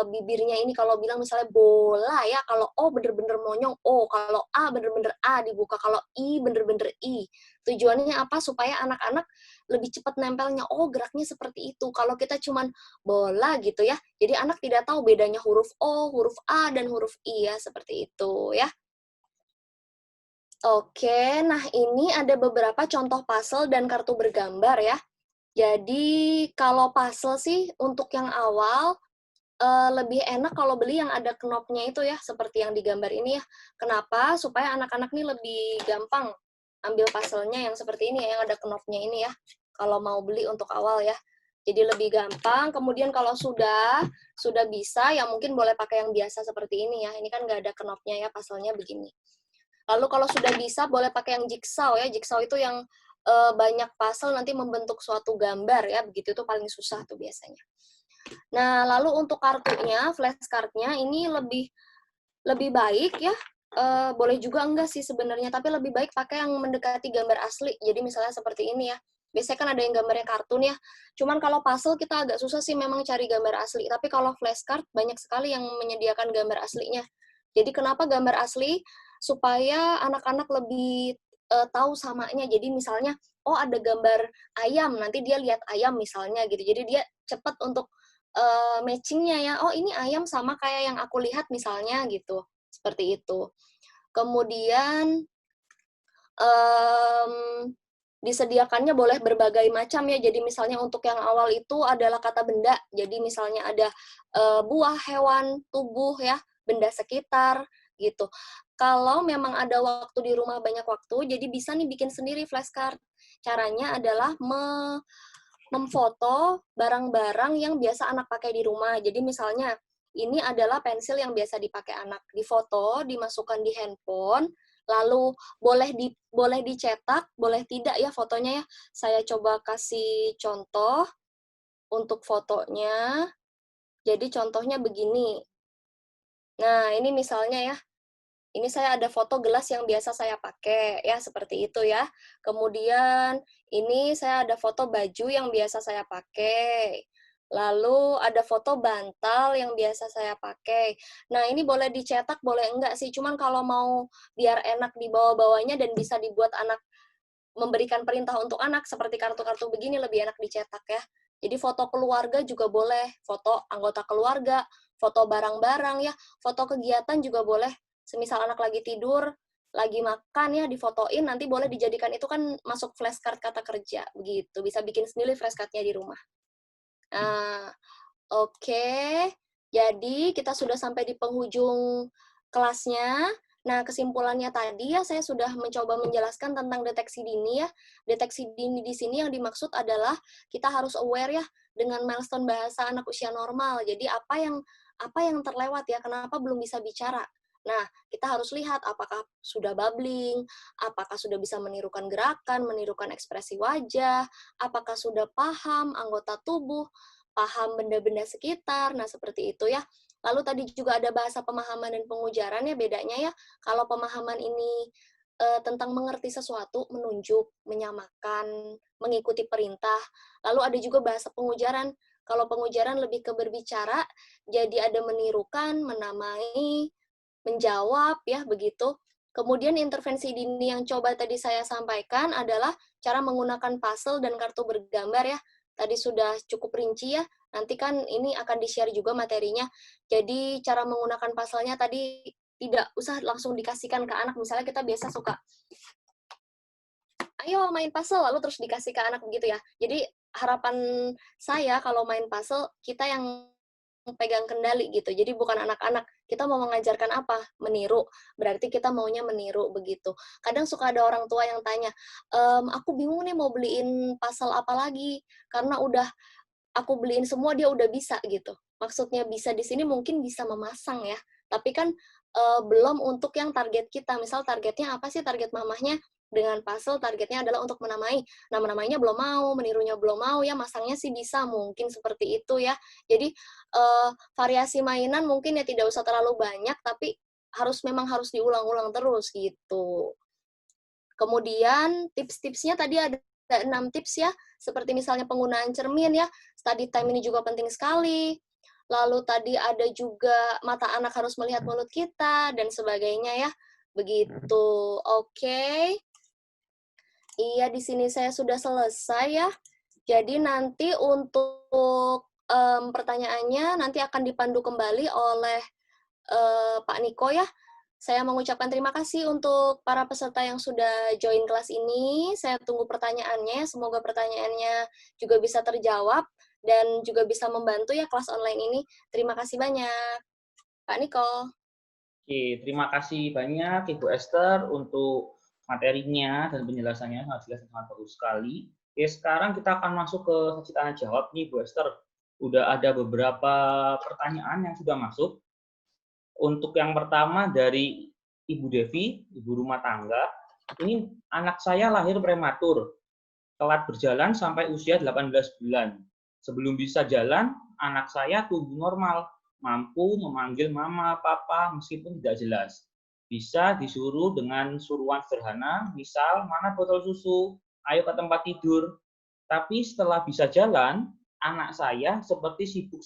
S2: bibirnya ini kalau bilang misalnya bola ya, kalau O bener-bener monyong O, kalau A bener-bener A dibuka, kalau I bener-bener I. Tujuannya apa? Supaya anak-anak lebih cepat nempelnya, oh geraknya seperti itu. Kalau kita cuman bola gitu ya, jadi anak tidak tahu bedanya huruf O, huruf A, dan huruf I ya, seperti itu ya. Oke, nah ini ada beberapa contoh puzzle dan kartu bergambar ya. Jadi kalau puzzle sih untuk yang awal, lebih enak kalau beli yang ada knopnya itu ya, seperti yang digambar ini ya. Kenapa? Supaya anak-anak nih lebih gampang ambil puzzle-nya yang seperti ini ya, yang ada knopnya ini ya, kalau mau beli untuk awal ya. Jadi lebih gampang, kemudian kalau sudah bisa, ya mungkin boleh pakai yang biasa seperti ini ya. Ini kan nggak ada knopnya ya, puzzle-nya begini. Lalu kalau sudah bisa, boleh pakai yang jigsaw ya. Jigsaw itu yang banyak puzzle nanti membentuk suatu gambar ya, begitu itu paling susah tuh biasanya. Nah, lalu untuk kartunya, flashcardnya ini lebih baik ya, boleh juga enggak sih sebenarnya, tapi lebih baik pakai yang mendekati gambar asli. Jadi misalnya seperti ini ya. Biasanya kan ada yang gambarnya kartun ya. Cuman kalau puzzle kita agak susah sih memang cari gambar asli. Tapi kalau flashcard banyak sekali yang menyediakan gambar aslinya. Jadi kenapa gambar asli? Supaya anak-anak lebih tahu samanya. Jadi misalnya, oh ada gambar ayam, nanti dia lihat ayam misalnya gitu. Jadi dia cepat untuk matching-nya ya. Oh ini ayam sama kayak yang aku lihat misalnya gitu. Seperti itu. Kemudian um, disediakannya boleh berbagai macam ya. Jadi misalnya untuk yang awal itu adalah kata benda. Jadi misalnya ada buah, hewan, tubuh ya, benda sekitar gitu. Kalau memang ada waktu di rumah banyak waktu, jadi bisa nih bikin sendiri flashcard. Caranya adalah memfoto barang-barang yang biasa anak pakai di rumah. Jadi misalnya ini adalah pensil yang biasa dipakai anak. Difoto, dimasukkan di handphone, lalu boleh dicetak, boleh tidak ya fotonya ya. Saya coba kasih contoh untuk fotonya. Jadi contohnya begini. Nah, ini misalnya ya. Ini saya ada foto gelas yang biasa saya pakai, ya seperti itu ya. Kemudian ini saya ada foto baju yang biasa saya pakai. Lalu ada foto bantal yang biasa saya pakai. Nah, ini boleh dicetak, boleh enggak sih. Cuman kalau mau biar enak dibawa-bawanya dan bisa dibuat anak memberikan perintah untuk anak, seperti kartu-kartu begini lebih enak dicetak ya. Jadi foto keluarga juga boleh, foto anggota keluarga, foto barang-barang ya, foto kegiatan juga boleh. Semisal anak lagi tidur, lagi makan ya, difotoin, nanti boleh dijadikan itu kan masuk flashcard kata kerja, begitu. Bisa bikin sendiri flashcardnya di rumah. Nah, oke. Jadi kita sudah sampai di penghujung kelasnya. Nah, kesimpulannya tadi ya saya sudah mencoba menjelaskan tentang deteksi dini ya. Deteksi dini di sini yang dimaksud adalah kita harus aware ya dengan milestone bahasa anak usia normal. Jadi apa yang terlewat ya, kenapa belum bisa bicara. Nah, kita harus lihat apakah sudah babbling, apakah sudah bisa menirukan gerakan, menirukan ekspresi wajah, apakah sudah paham anggota tubuh, paham benda-benda sekitar. Nah, seperti itu ya. Lalu tadi juga ada bahasa pemahaman dan pengujaran ya, bedanya ya. Kalau pemahaman ini tentang mengerti sesuatu, menunjuk, menyamakan, mengikuti perintah. Lalu ada juga bahasa pengujaran. Kalau pengujaran lebih ke berbicara, jadi ada menirukan, menamai, menjawab ya begitu. Kemudian intervensi dini yang coba tadi saya sampaikan adalah cara menggunakan puzzle dan kartu bergambar ya. Tadi sudah cukup rinci ya. Nanti kan ini akan di-share juga materinya. Jadi cara menggunakan puzzle-nya tadi tidak usah langsung dikasihkan ke anak. Misalnya kita biasa suka, ayo main puzzle, lalu terus dikasih ke anak begitu ya. Jadi harapan saya kalau main puzzle, kita yang pegang kendali gitu. Jadi bukan anak-anak. Kita mau mengajarkan apa? Meniru. Berarti kita maunya meniru begitu. Kadang suka ada orang tua yang tanya, aku bingung nih mau beliin puzzle apa lagi. Karena udah aku beliin semua dia udah bisa gitu. Maksudnya bisa di sini mungkin bisa memasang ya. Tapi kan belum untuk yang target kita. Misal targetnya apa sih target mamahnya? Dengan puzzle targetnya adalah untuk menamai. Nah, menamainya belum mau, menirunya belum mau ya, masangnya sih bisa mungkin seperti itu ya. Jadi variasi mainan mungkin ya tidak usah terlalu banyak, tapi memang harus diulang-ulang terus gitu. Kemudian tips-tipsnya tadi ada 6 tips ya, seperti misalnya penggunaan cermin ya, study time ini juga penting sekali. Lalu tadi ada juga mata anak harus melihat mulut kita, dan sebagainya ya. Begitu. Oke. Iya, di sini saya sudah selesai ya. Jadi nanti untuk pertanyaannya nanti akan dipandu kembali oleh Pak Niko ya. Saya mengucapkan terima kasih untuk para peserta yang sudah join kelas ini. Saya tunggu pertanyaannya. Semoga pertanyaannya juga bisa terjawab dan juga bisa membantu ya kelas online ini. Terima kasih banyak, Pak Niko.
S1: Oke, terima kasih banyak Ibu Esther untuk materinya dan penjelasannya sangat jelas dan sangat bagus sekali. Oke, sekarang kita akan masuk ke sesi tanya jawab nih Bu Esther. Udah ada beberapa pertanyaan yang sudah masuk. Untuk yang pertama dari Ibu Devi, ibu rumah tangga. Ini anak saya lahir prematur, telat berjalan sampai usia 18 bulan. Sebelum bisa jalan, anak saya tumbuh normal, mampu memanggil mama, papa, meskipun tidak jelas. Bisa disuruh dengan suruhan sederhana, misal, mana botol susu, ayo ke tempat tidur. Tapi setelah bisa jalan, anak saya seperti sibuk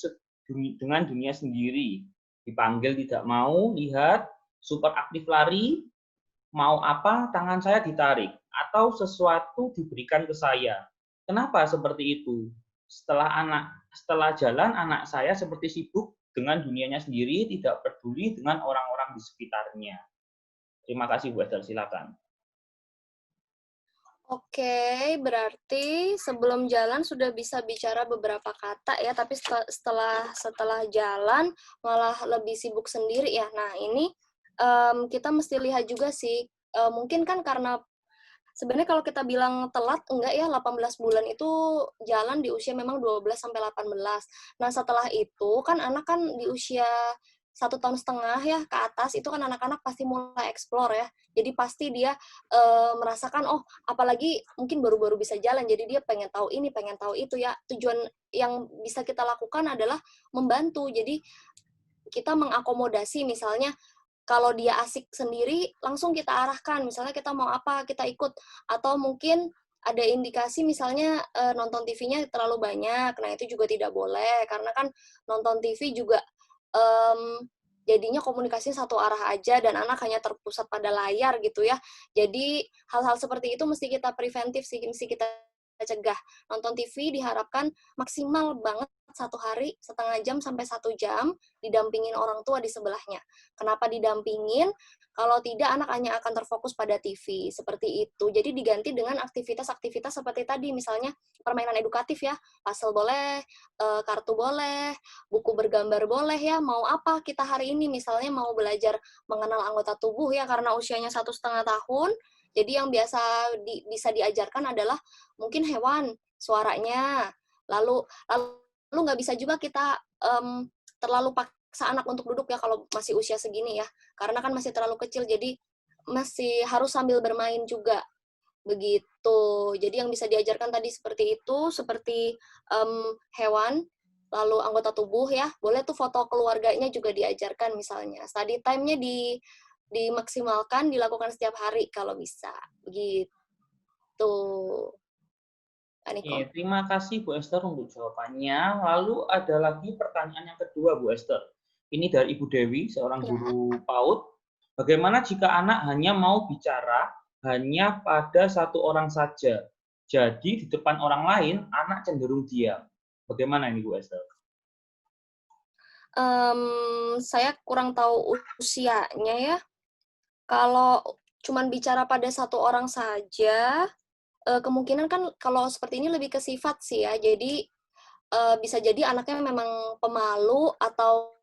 S1: dengan dunia sendiri. Dipanggil tidak mau, lihat, super aktif lari, mau apa, tangan saya ditarik, atau sesuatu diberikan ke saya. Kenapa seperti itu? Setelah jalan, anak saya seperti sibuk dengan dunianya sendiri, tidak peduli dengan orang-orang di sekitarnya. Terima kasih, Bu Esther. Silakan.
S2: Oke, berarti sebelum jalan sudah bisa bicara beberapa kata ya, tapi setelah jalan malah lebih sibuk sendiri ya. Nah, ini kita mesti lihat juga sih, mungkin kan karena sebenarnya kalau kita bilang telat, enggak ya, 18 bulan itu jalan di usia memang 12 sampai 18. Nah, setelah itu kan anak kan di usia 1,5 tahun ya ke atas, itu kan anak-anak pasti mulai explore ya. Jadi pasti dia merasakan, oh apalagi mungkin baru-baru bisa jalan, jadi dia pengen tahu ini, pengen tahu itu ya. Tujuan yang bisa kita lakukan adalah membantu. Jadi kita mengakomodasi misalnya, kalau dia asik sendiri, langsung kita arahkan. Misalnya kita mau apa, kita ikut. Atau mungkin ada indikasi misalnya nonton TV-nya terlalu banyak. Nah, itu juga tidak boleh. Karena kan nonton TV juga jadinya komunikasinya satu arah aja dan anak hanya terpusat pada layar gitu ya. Jadi hal-hal seperti itu mesti kita preventif sih, mesti kita cegah. Nonton TV diharapkan maksimal banget 1 hari, setengah jam sampai 1 jam, didampingin orang tua di sebelahnya. Kenapa didampingin? Kalau tidak, anak hanya akan terfokus pada TV, seperti itu. Jadi diganti dengan aktivitas-aktivitas seperti tadi, misalnya permainan edukatif ya, puzzle boleh, kartu boleh, buku bergambar boleh ya, mau apa kita hari ini, misalnya mau belajar mengenal anggota tubuh ya, karena usianya 1,5 tahun, jadi yang bisa diajarkan adalah mungkin hewan, suaranya, lalu nggak bisa juga kita terlalu paksa anak untuk duduk ya kalau masih usia segini ya, karena kan masih terlalu kecil, jadi masih harus sambil bermain juga, begitu. Jadi yang bisa diajarkan tadi seperti itu, seperti hewan, lalu anggota tubuh ya, boleh tuh foto keluarganya juga diajarkan misalnya. Study time-nya dimaksimalkan, dilakukan setiap hari kalau bisa, begitu. Aniko.
S1: Terima kasih Bu Esther untuk jawabannya. Lalu ada lagi pertanyaan yang kedua Bu Esther. Ini dari Ibu Dewi, seorang guru PAUD. Bagaimana jika anak hanya mau bicara hanya pada satu orang saja? Jadi di depan orang lain anak cenderung diam. Bagaimana ini Bu Esther?
S2: Saya kurang tahu usianya ya. Kalau cuman bicara pada satu orang saja, kemungkinan kan kalau seperti ini lebih ke sifat sih ya. Jadi bisa jadi anaknya memang pemalu atau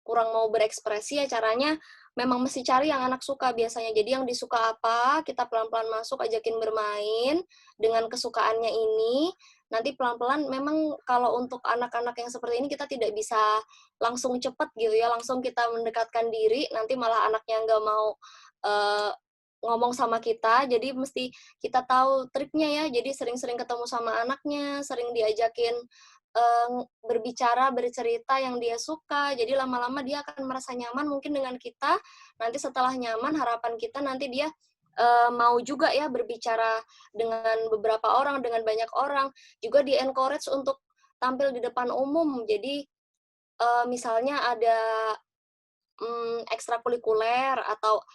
S2: kurang mau berekspresi ya, caranya memang mesti cari yang anak suka biasanya. Jadi yang disuka apa, kita pelan-pelan masuk, ajakin bermain dengan kesukaannya ini. Nanti pelan-pelan memang kalau untuk anak-anak yang seperti ini kita tidak bisa langsung cepat gitu ya, langsung kita mendekatkan diri, nanti malah anaknya nggak mau uh, ngomong sama kita, jadi mesti kita tahu triknya ya, jadi sering-sering ketemu sama anaknya, sering diajakin berbicara, bercerita yang dia suka, jadi lama-lama dia akan merasa nyaman mungkin dengan kita, nanti setelah nyaman, harapan kita nanti dia mau juga ya berbicara dengan beberapa orang, dengan banyak orang, juga di-encourage untuk tampil di depan umum, jadi misalnya ada ekstrakurikuler atau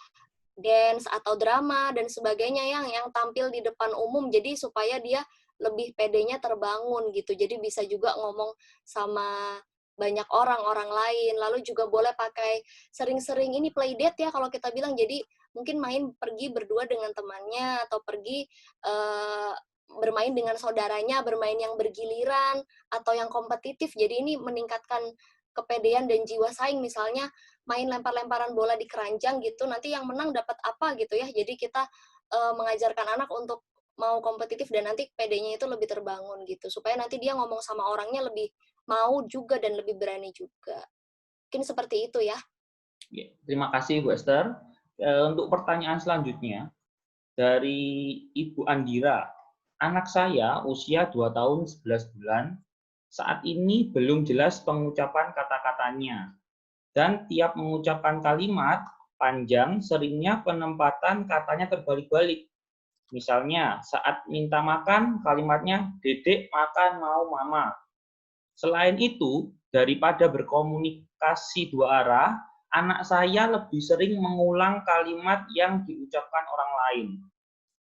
S2: dance atau drama dan sebagainya yang tampil di depan umum, jadi supaya dia lebih pedenya terbangun gitu, jadi bisa juga ngomong sama banyak orang lain, lalu juga boleh pakai sering-sering ini playdate ya kalau kita bilang, jadi mungkin main pergi berdua dengan temannya atau pergi bermain dengan saudaranya, bermain yang bergiliran atau yang kompetitif, jadi ini meningkatkan kepedean dan jiwa saing, misalnya main lempar-lemparan bola di keranjang gitu, nanti yang menang dapat apa gitu ya. Jadi kita mengajarkan anak untuk mau kompetitif dan nanti PD-nya itu lebih terbangun gitu, supaya nanti dia ngomong sama orangnya lebih mau juga dan lebih berani juga. Mungkin seperti itu ya.
S1: Terima kasih Bu Esther. Untuk pertanyaan selanjutnya dari Ibu Andira. Anak saya usia 2 tahun 11 bulan. Saat ini belum jelas pengucapan kata-katanya. Dan tiap mengucapkan kalimat panjang, seringnya penempatan katanya terbalik-balik. Misalnya, saat minta makan, kalimatnya, "Dedek makan mau mama." Selain itu, daripada berkomunikasi dua arah, anak saya lebih sering mengulang kalimat yang diucapkan orang lain.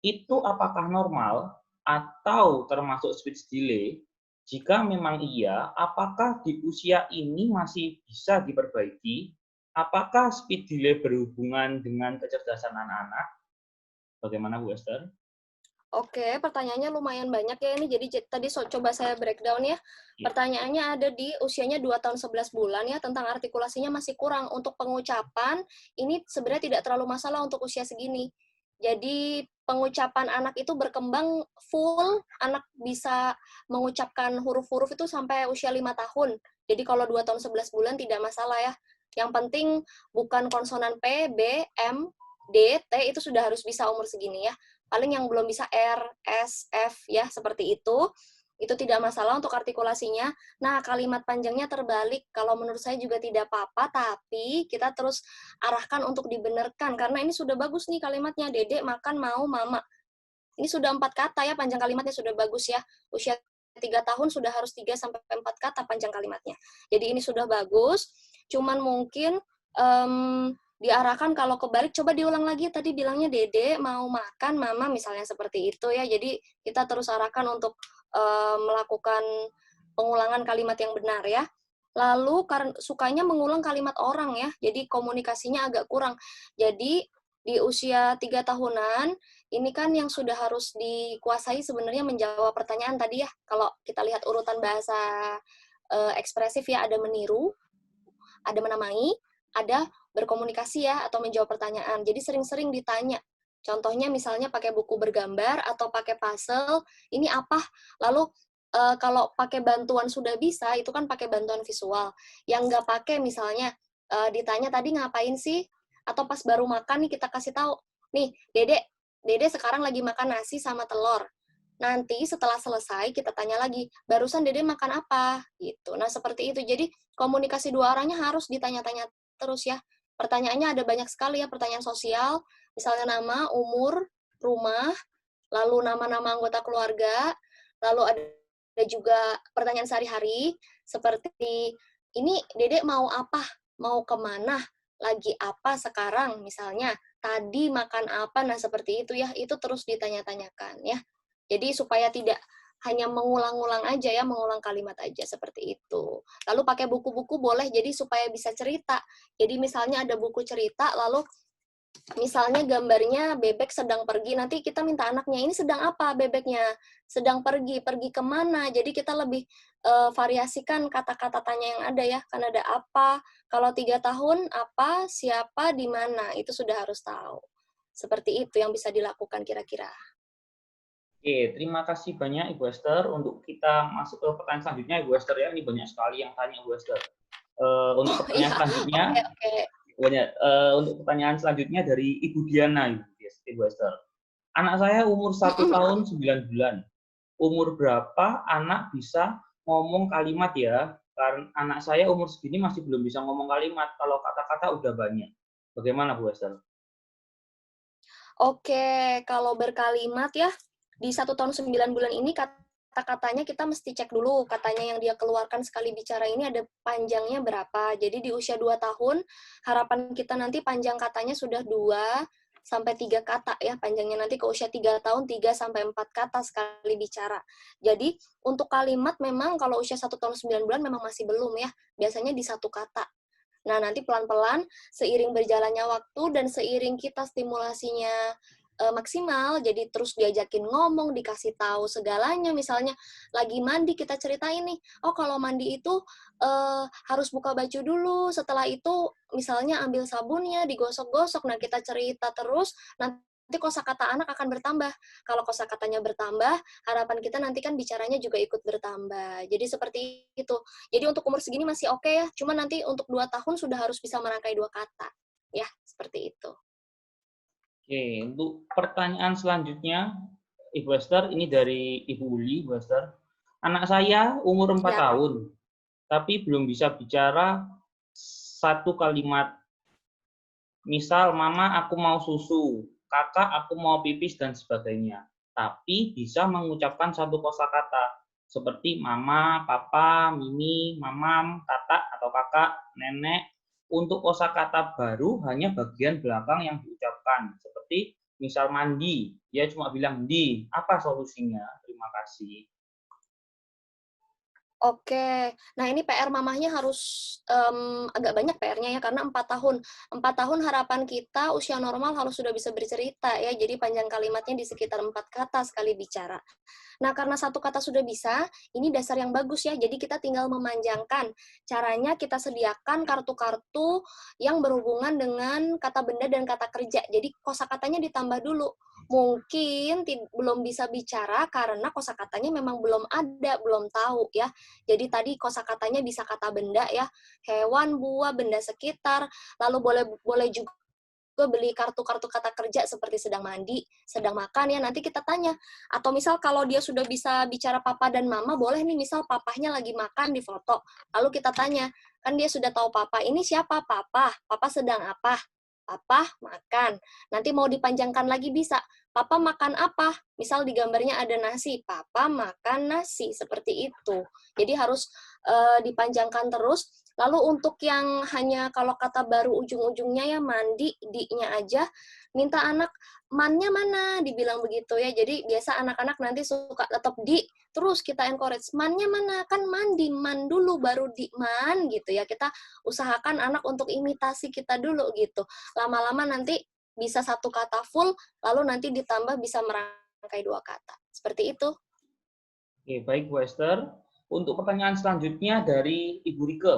S1: Itu apakah normal atau termasuk speech delay? Jika memang iya, apakah di usia ini masih bisa diperbaiki? Apakah speech delay berhubungan dengan kecerdasan anak-anak? Bagaimana Bu Esther?
S2: Oke, pertanyaannya lumayan banyak ya ini. Jadi tadi coba saya breakdown ya. Pertanyaannya ada di usianya 2 tahun 11 bulan ya, tentang artikulasinya masih kurang. Untuk pengucapan, ini sebenarnya tidak terlalu masalah untuk usia segini. Jadi pengucapan anak itu berkembang full, anak bisa mengucapkan huruf-huruf itu sampai usia 5 tahun. Jadi kalau 2 tahun 11 bulan tidak masalah ya. Yang penting bukan konsonan P, B, M, D, T itu sudah harus bisa umur segini ya. Paling yang belum bisa R, S, F ya, seperti itu tidak masalah untuk artikulasinya. Nah, kalimat panjangnya terbalik, kalau menurut saya juga tidak apa-apa, tapi kita terus arahkan untuk dibenarkan, karena ini sudah bagus nih kalimatnya, Dedek makan mau mama. Ini sudah 4 kata ya, panjang kalimatnya sudah bagus ya. Usia 3 tahun sudah harus 3-4 kata panjang kalimatnya. Jadi ini sudah bagus, cuman mungkin diarahkan kalau kebalik, coba diulang lagi, tadi bilangnya Dede mau makan, Mama, misalnya seperti itu ya. Jadi kita terus arahkan untuk melakukan pengulangan kalimat yang benar ya. Lalu karena sukanya mengulang kalimat orang ya, jadi komunikasinya agak kurang. Jadi di usia 3 tahunan, ini kan yang sudah harus dikuasai sebenarnya menjawab pertanyaan tadi ya. Kalau kita lihat urutan bahasa ekspresif ya, ada meniru, ada menamai, ada berkomunikasi ya, atau menjawab pertanyaan. Jadi sering-sering ditanya. Contohnya misalnya pakai buku bergambar atau pakai puzzle, ini apa? Lalu kalau pakai bantuan sudah bisa, itu kan pakai bantuan visual. Yang nggak pakai misalnya ditanya tadi ngapain sih? Atau pas baru makan nih kita kasih tahu, nih Dede sekarang lagi makan nasi sama telur. Nanti setelah selesai kita tanya lagi, barusan Dede makan apa? Gitu. Nah seperti itu. Jadi komunikasi dua arahnya harus ditanya-tanya terus ya. Pertanyaannya ada banyak sekali ya, pertanyaan sosial, misalnya nama, umur, rumah, lalu nama-nama anggota keluarga, lalu ada juga pertanyaan sehari-hari, seperti, ini Dedek mau apa? Mau kemana? Lagi apa sekarang? Misalnya, tadi makan apa? Nah, seperti itu ya, itu terus ditanya-tanyakan ya. Jadi supaya tidak hanya mengulang-ulang aja ya, mengulang kalimat aja seperti itu. Lalu pakai buku-buku boleh, jadi supaya bisa cerita. Jadi misalnya ada buku cerita, lalu misalnya gambarnya bebek sedang pergi, nanti kita minta anaknya, ini sedang apa bebeknya? Sedang pergi, pergi kemana? Jadi kita lebih variasikan kata-kata tanya yang ada ya, kan ada apa, kalau 3 tahun, apa, siapa, di mana, itu sudah harus tahu. Seperti itu yang bisa dilakukan kira-kira.
S1: Oke, terima kasih banyak Ibu Esther. Untuk kita masuk ke pertanyaan selanjutnya, Ibu Esther ya, ini banyak sekali yang tanya Ibu Esther. Untuk pertanyaan
S2: Ya,
S1: selanjutnya, banyak. Untuk pertanyaan selanjutnya dari Ibu Diana, Ibu Esther. Anak saya umur 1 tahun 9 bulan. Umur berapa anak bisa ngomong kalimat ya? Karena anak saya umur segini masih belum bisa ngomong kalimat. Kalau kata-kata udah banyak. Bagaimana Bu Esther?
S2: Oke, kalau berkalimat ya, di 1 tahun 9 bulan ini kata-katanya kita mesti cek dulu, katanya yang dia keluarkan sekali bicara ini ada panjangnya berapa. Jadi di usia 2 tahun, harapan kita nanti panjang katanya sudah 2 sampai 3 kata ya, panjangnya nanti ke usia 3 tahun 3 sampai 4 kata sekali bicara. Jadi untuk kalimat memang kalau usia 1 tahun 9 bulan memang masih belum ya, biasanya di 1 kata. Nah, nanti pelan-pelan, seiring berjalannya waktu dan seiring kita stimulasinya maksimal, jadi terus diajakin ngomong, dikasih tahu segalanya, misalnya lagi mandi kita ceritain nih, oh kalau mandi itu harus buka baju dulu, setelah itu misalnya ambil sabunnya, digosok-gosok, nah kita cerita terus, nanti kosakata anak akan bertambah. Kalau kosakatanya bertambah, harapan kita nanti kan bicaranya juga ikut bertambah. Jadi seperti itu. Jadi untuk umur segini masih oke ya, cuma nanti untuk 2 tahun sudah harus bisa merangkai 2 kata. Ya, seperti itu.
S1: Oke, untuk pertanyaan selanjutnya, Ibu Esther, ini dari Ibu Uli, Ibu Esther. Anak saya umur 4
S2: Ya.
S1: tahun, tapi belum bisa bicara satu kalimat. Misal, Mama aku mau susu, Kakak aku mau pipis, dan sebagainya. Tapi bisa mengucapkan satu kosakata, seperti Mama, Papa, Mimi, Mamam, Tata atau Kakak, Nenek. Untuk kosakata baru hanya bagian belakang yang diucapkan, seperti misal mandi, dia cuma bilang di, apa solusinya? Terima kasih.
S2: Oke, nah ini PR mamahnya harus agak banyak PR-nya ya, karena 4 tahun. 4 tahun harapan kita usia normal harus sudah bisa bercerita ya, jadi panjang kalimatnya di sekitar 4 kata sekali bicara. Nah, karena 1 kata sudah bisa, ini dasar yang bagus ya, jadi kita tinggal memanjangkan. Caranya kita sediakan kartu-kartu yang berhubungan dengan kata benda dan kata kerja, jadi kosakatanya ditambah dulu. Mungkin belum bisa bicara karena kosakatanya memang belum ada, belum tahu ya. Jadi tadi kosakatanya bisa kata benda ya, hewan, buah, benda sekitar, lalu boleh juga beli kartu-kartu kata kerja seperti sedang mandi, sedang makan ya, nanti kita tanya. Atau misal kalau dia sudah bisa bicara papa dan mama, boleh nih misal papahnya lagi makan di foto, lalu kita tanya, kan dia sudah tahu papa, ini siapa papa? Papa sedang apa? Papa makan. Nanti mau dipanjangkan lagi bisa. Papa makan apa? Misal di gambarnya ada nasi. Papa makan nasi. Seperti itu. Jadi harus dipanjangkan terus. Lalu untuk yang hanya kalau kata baru ujung-ujungnya ya mandi, di-nya aja, minta anak, mannya mana? Dibilang begitu ya. Jadi biasa anak-anak nanti suka tetap di, terus kita encourage, mannya mana? Kan mandi, man dulu baru di man gitu ya. Kita usahakan anak untuk imitasi kita dulu gitu. Lama-lama nanti bisa satu kata full, lalu nanti ditambah bisa merangkai dua kata. Seperti itu.
S1: Oke, baik Bu Esther. Untuk pertanyaan selanjutnya dari Ibu Rike.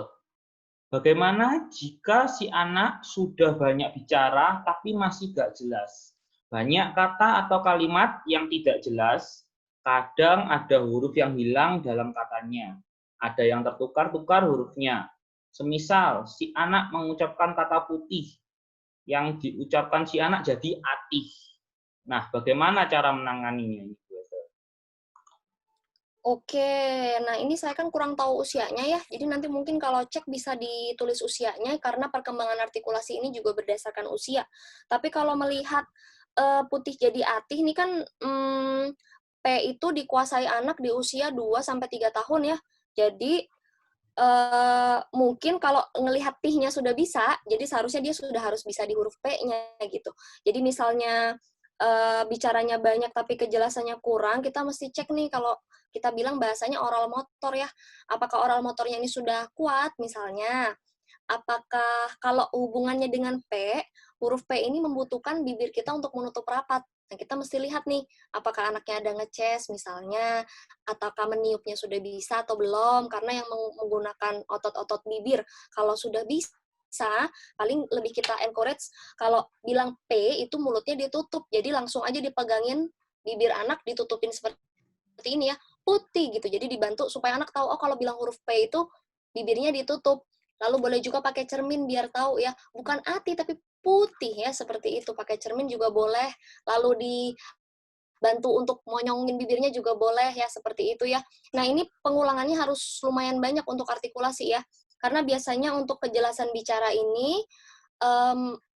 S1: Bagaimana jika si anak sudah banyak bicara tapi masih gak jelas? Banyak kata atau kalimat yang tidak jelas, kadang ada huruf yang hilang dalam katanya. Ada yang tertukar-tukar hurufnya. Semisal, si anak mengucapkan kata putih, yang diucapkan si anak jadi atih. Nah, bagaimana cara menanganinya?
S2: Oke, nah ini saya kan kurang tahu usianya ya, jadi nanti mungkin kalau cek bisa ditulis usianya, karena perkembangan artikulasi ini juga berdasarkan usia. Tapi kalau melihat putih jadi atih, ini kan P itu dikuasai anak di usia 2-3 tahun ya. Jadi mungkin kalau ngelihat tihnya sudah bisa, jadi seharusnya dia sudah harus bisa di huruf P-nya gitu. Jadi misalnya bicaranya banyak tapi kejelasannya kurang, kita mesti cek nih kalau kita bilang bahasanya oral motor ya. Apakah oral motornya ini sudah kuat misalnya? Apakah kalau hubungannya dengan P, huruf P ini membutuhkan bibir kita untuk menutup rapat. Nah, kita mesti lihat nih, apakah anaknya ada ngeces misalnya, ataukah meniupnya sudah bisa atau belum, karena yang menggunakan otot-otot bibir, kalau sudah bisa, paling lebih kita encourage, kalau bilang P, itu mulutnya ditutup, jadi langsung aja dipegangin bibir anak, ditutupin seperti ini ya, putih gitu, jadi dibantu supaya anak tahu, oh kalau bilang huruf P itu, bibirnya ditutup. Lalu boleh juga pakai cermin biar tahu ya, bukan ati tapi putih ya, seperti itu. Pakai cermin juga boleh. Lalu dibantu untuk monyongin bibirnya juga boleh ya, seperti itu ya. Nah, ini pengulangannya harus lumayan banyak untuk artikulasi ya. Karena biasanya untuk kejelasan bicara ini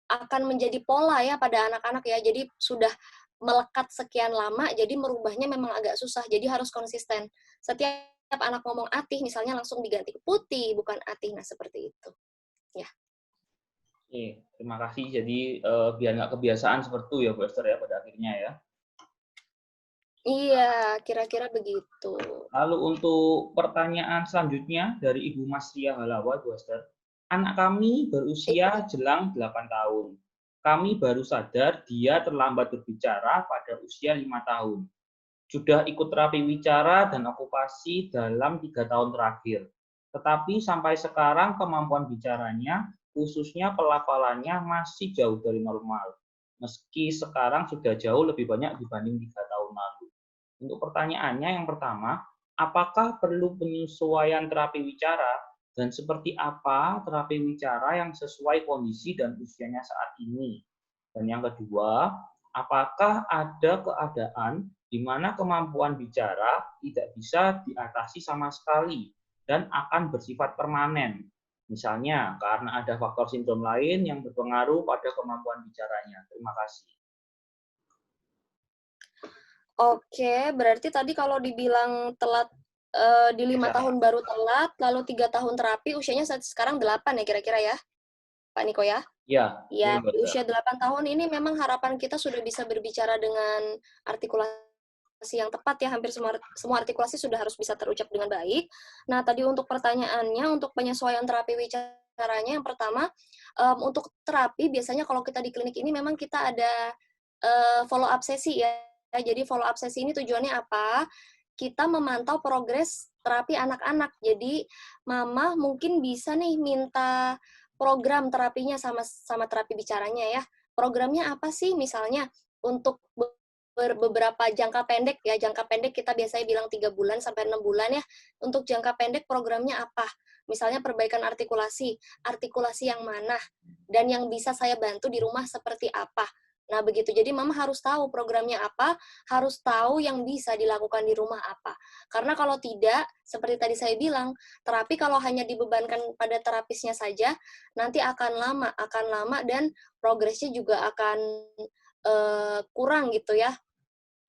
S2: akan menjadi pola ya pada anak-anak ya. Jadi sudah melekat sekian lama, jadi merubahnya memang agak susah. Jadi harus konsisten. Setiap anak ngomong atih, misalnya langsung diganti ke putih, bukan atih. Nah, seperti itu. Ya.
S1: Oke, terima kasih. Jadi biar nggak kebiasaan seperti itu ya Bu Esther ya pada akhirnya ya.
S2: Iya, kira-kira begitu.
S1: Lalu untuk pertanyaan selanjutnya dari Ibu Masria Halawa, Bu Esther. Anak kami berusia jelang 8 tahun. Kami baru sadar dia terlambat berbicara pada usia 5 tahun. Sudah ikut terapi bicara dan okupasi dalam 3 tahun terakhir. Tetapi sampai sekarang kemampuan bicaranya, khususnya pelafalannya masih jauh dari normal. Meski sekarang sudah jauh lebih banyak dibanding 3 tahun lalu. Untuk pertanyaannya yang pertama, apakah perlu penyesuaian terapi wicara dan seperti apa terapi wicara yang sesuai kondisi dan usianya saat ini? Dan yang kedua, apakah ada keadaan di mana kemampuan bicara tidak bisa diatasi sama sekali dan akan bersifat permanen? Misalnya karena ada faktor sindrom lain yang berpengaruh pada kemampuan bicaranya. Terima kasih.
S2: Oke, berarti tadi kalau dibilang telat di 5 tahun baru telat, lalu 3 tahun terapi, usianya sekarang 8 ya kira-kira ya, Pak Niko ya?
S1: Ya,
S2: Ya,
S1: betul
S2: di
S1: betul.
S2: usia 8 tahun ini memang harapan kita sudah bisa berbicara dengan artikulasi yang tepat ya, hampir semua artikulasi sudah harus bisa terucap dengan baik. Nah, tadi untuk pertanyaannya, untuk penyesuaian terapi wicaranya, yang pertama, untuk terapi biasanya kalau kita di klinik ini memang kita ada follow up sesi ya. Jadi follow up sesi ini tujuannya apa? Kita memantau progres terapi anak-anak. Jadi mama mungkin bisa nih minta program terapinya sama terapi bicaranya ya. Programnya apa sih? Misalnya untuk beberapa jangka pendek ya. Jangka pendek kita biasanya bilang 3 bulan sampai 6 bulan ya. Untuk jangka pendek programnya apa? Misalnya perbaikan artikulasi. Artikulasi yang mana? Dan yang bisa saya bantu di rumah seperti apa? Nah, begitu. Jadi mama harus tahu programnya apa, harus tahu yang bisa dilakukan di rumah apa. Karena kalau tidak, seperti tadi saya bilang, terapi kalau hanya dibebankan pada terapisnya saja, nanti akan lama dan progresnya juga akan kurang gitu ya,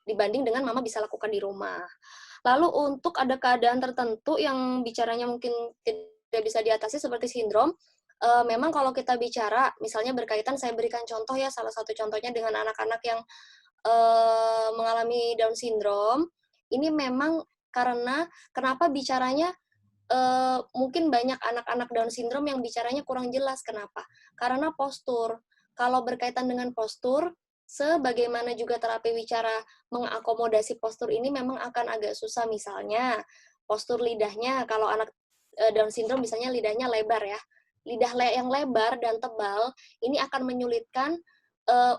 S2: dibanding dengan mama bisa lakukan di rumah. Lalu untuk ada keadaan tertentu yang bicaranya mungkin tidak bisa diatasi seperti sindrom, memang kalau kita bicara, misalnya berkaitan, saya berikan contoh ya, salah satu contohnya dengan anak-anak yang mengalami Down syndrome, ini memang karena kenapa bicaranya mungkin banyak anak-anak Down syndrome yang bicaranya kurang jelas. Kenapa? Karena postur. Kalau berkaitan dengan postur, sebagaimana juga terapi bicara mengakomodasi postur ini memang akan agak susah. Misalnya, postur lidahnya, kalau anak Down syndrome misalnya lidahnya lebar ya. Lidah yang lebar dan tebal, ini akan menyulitkan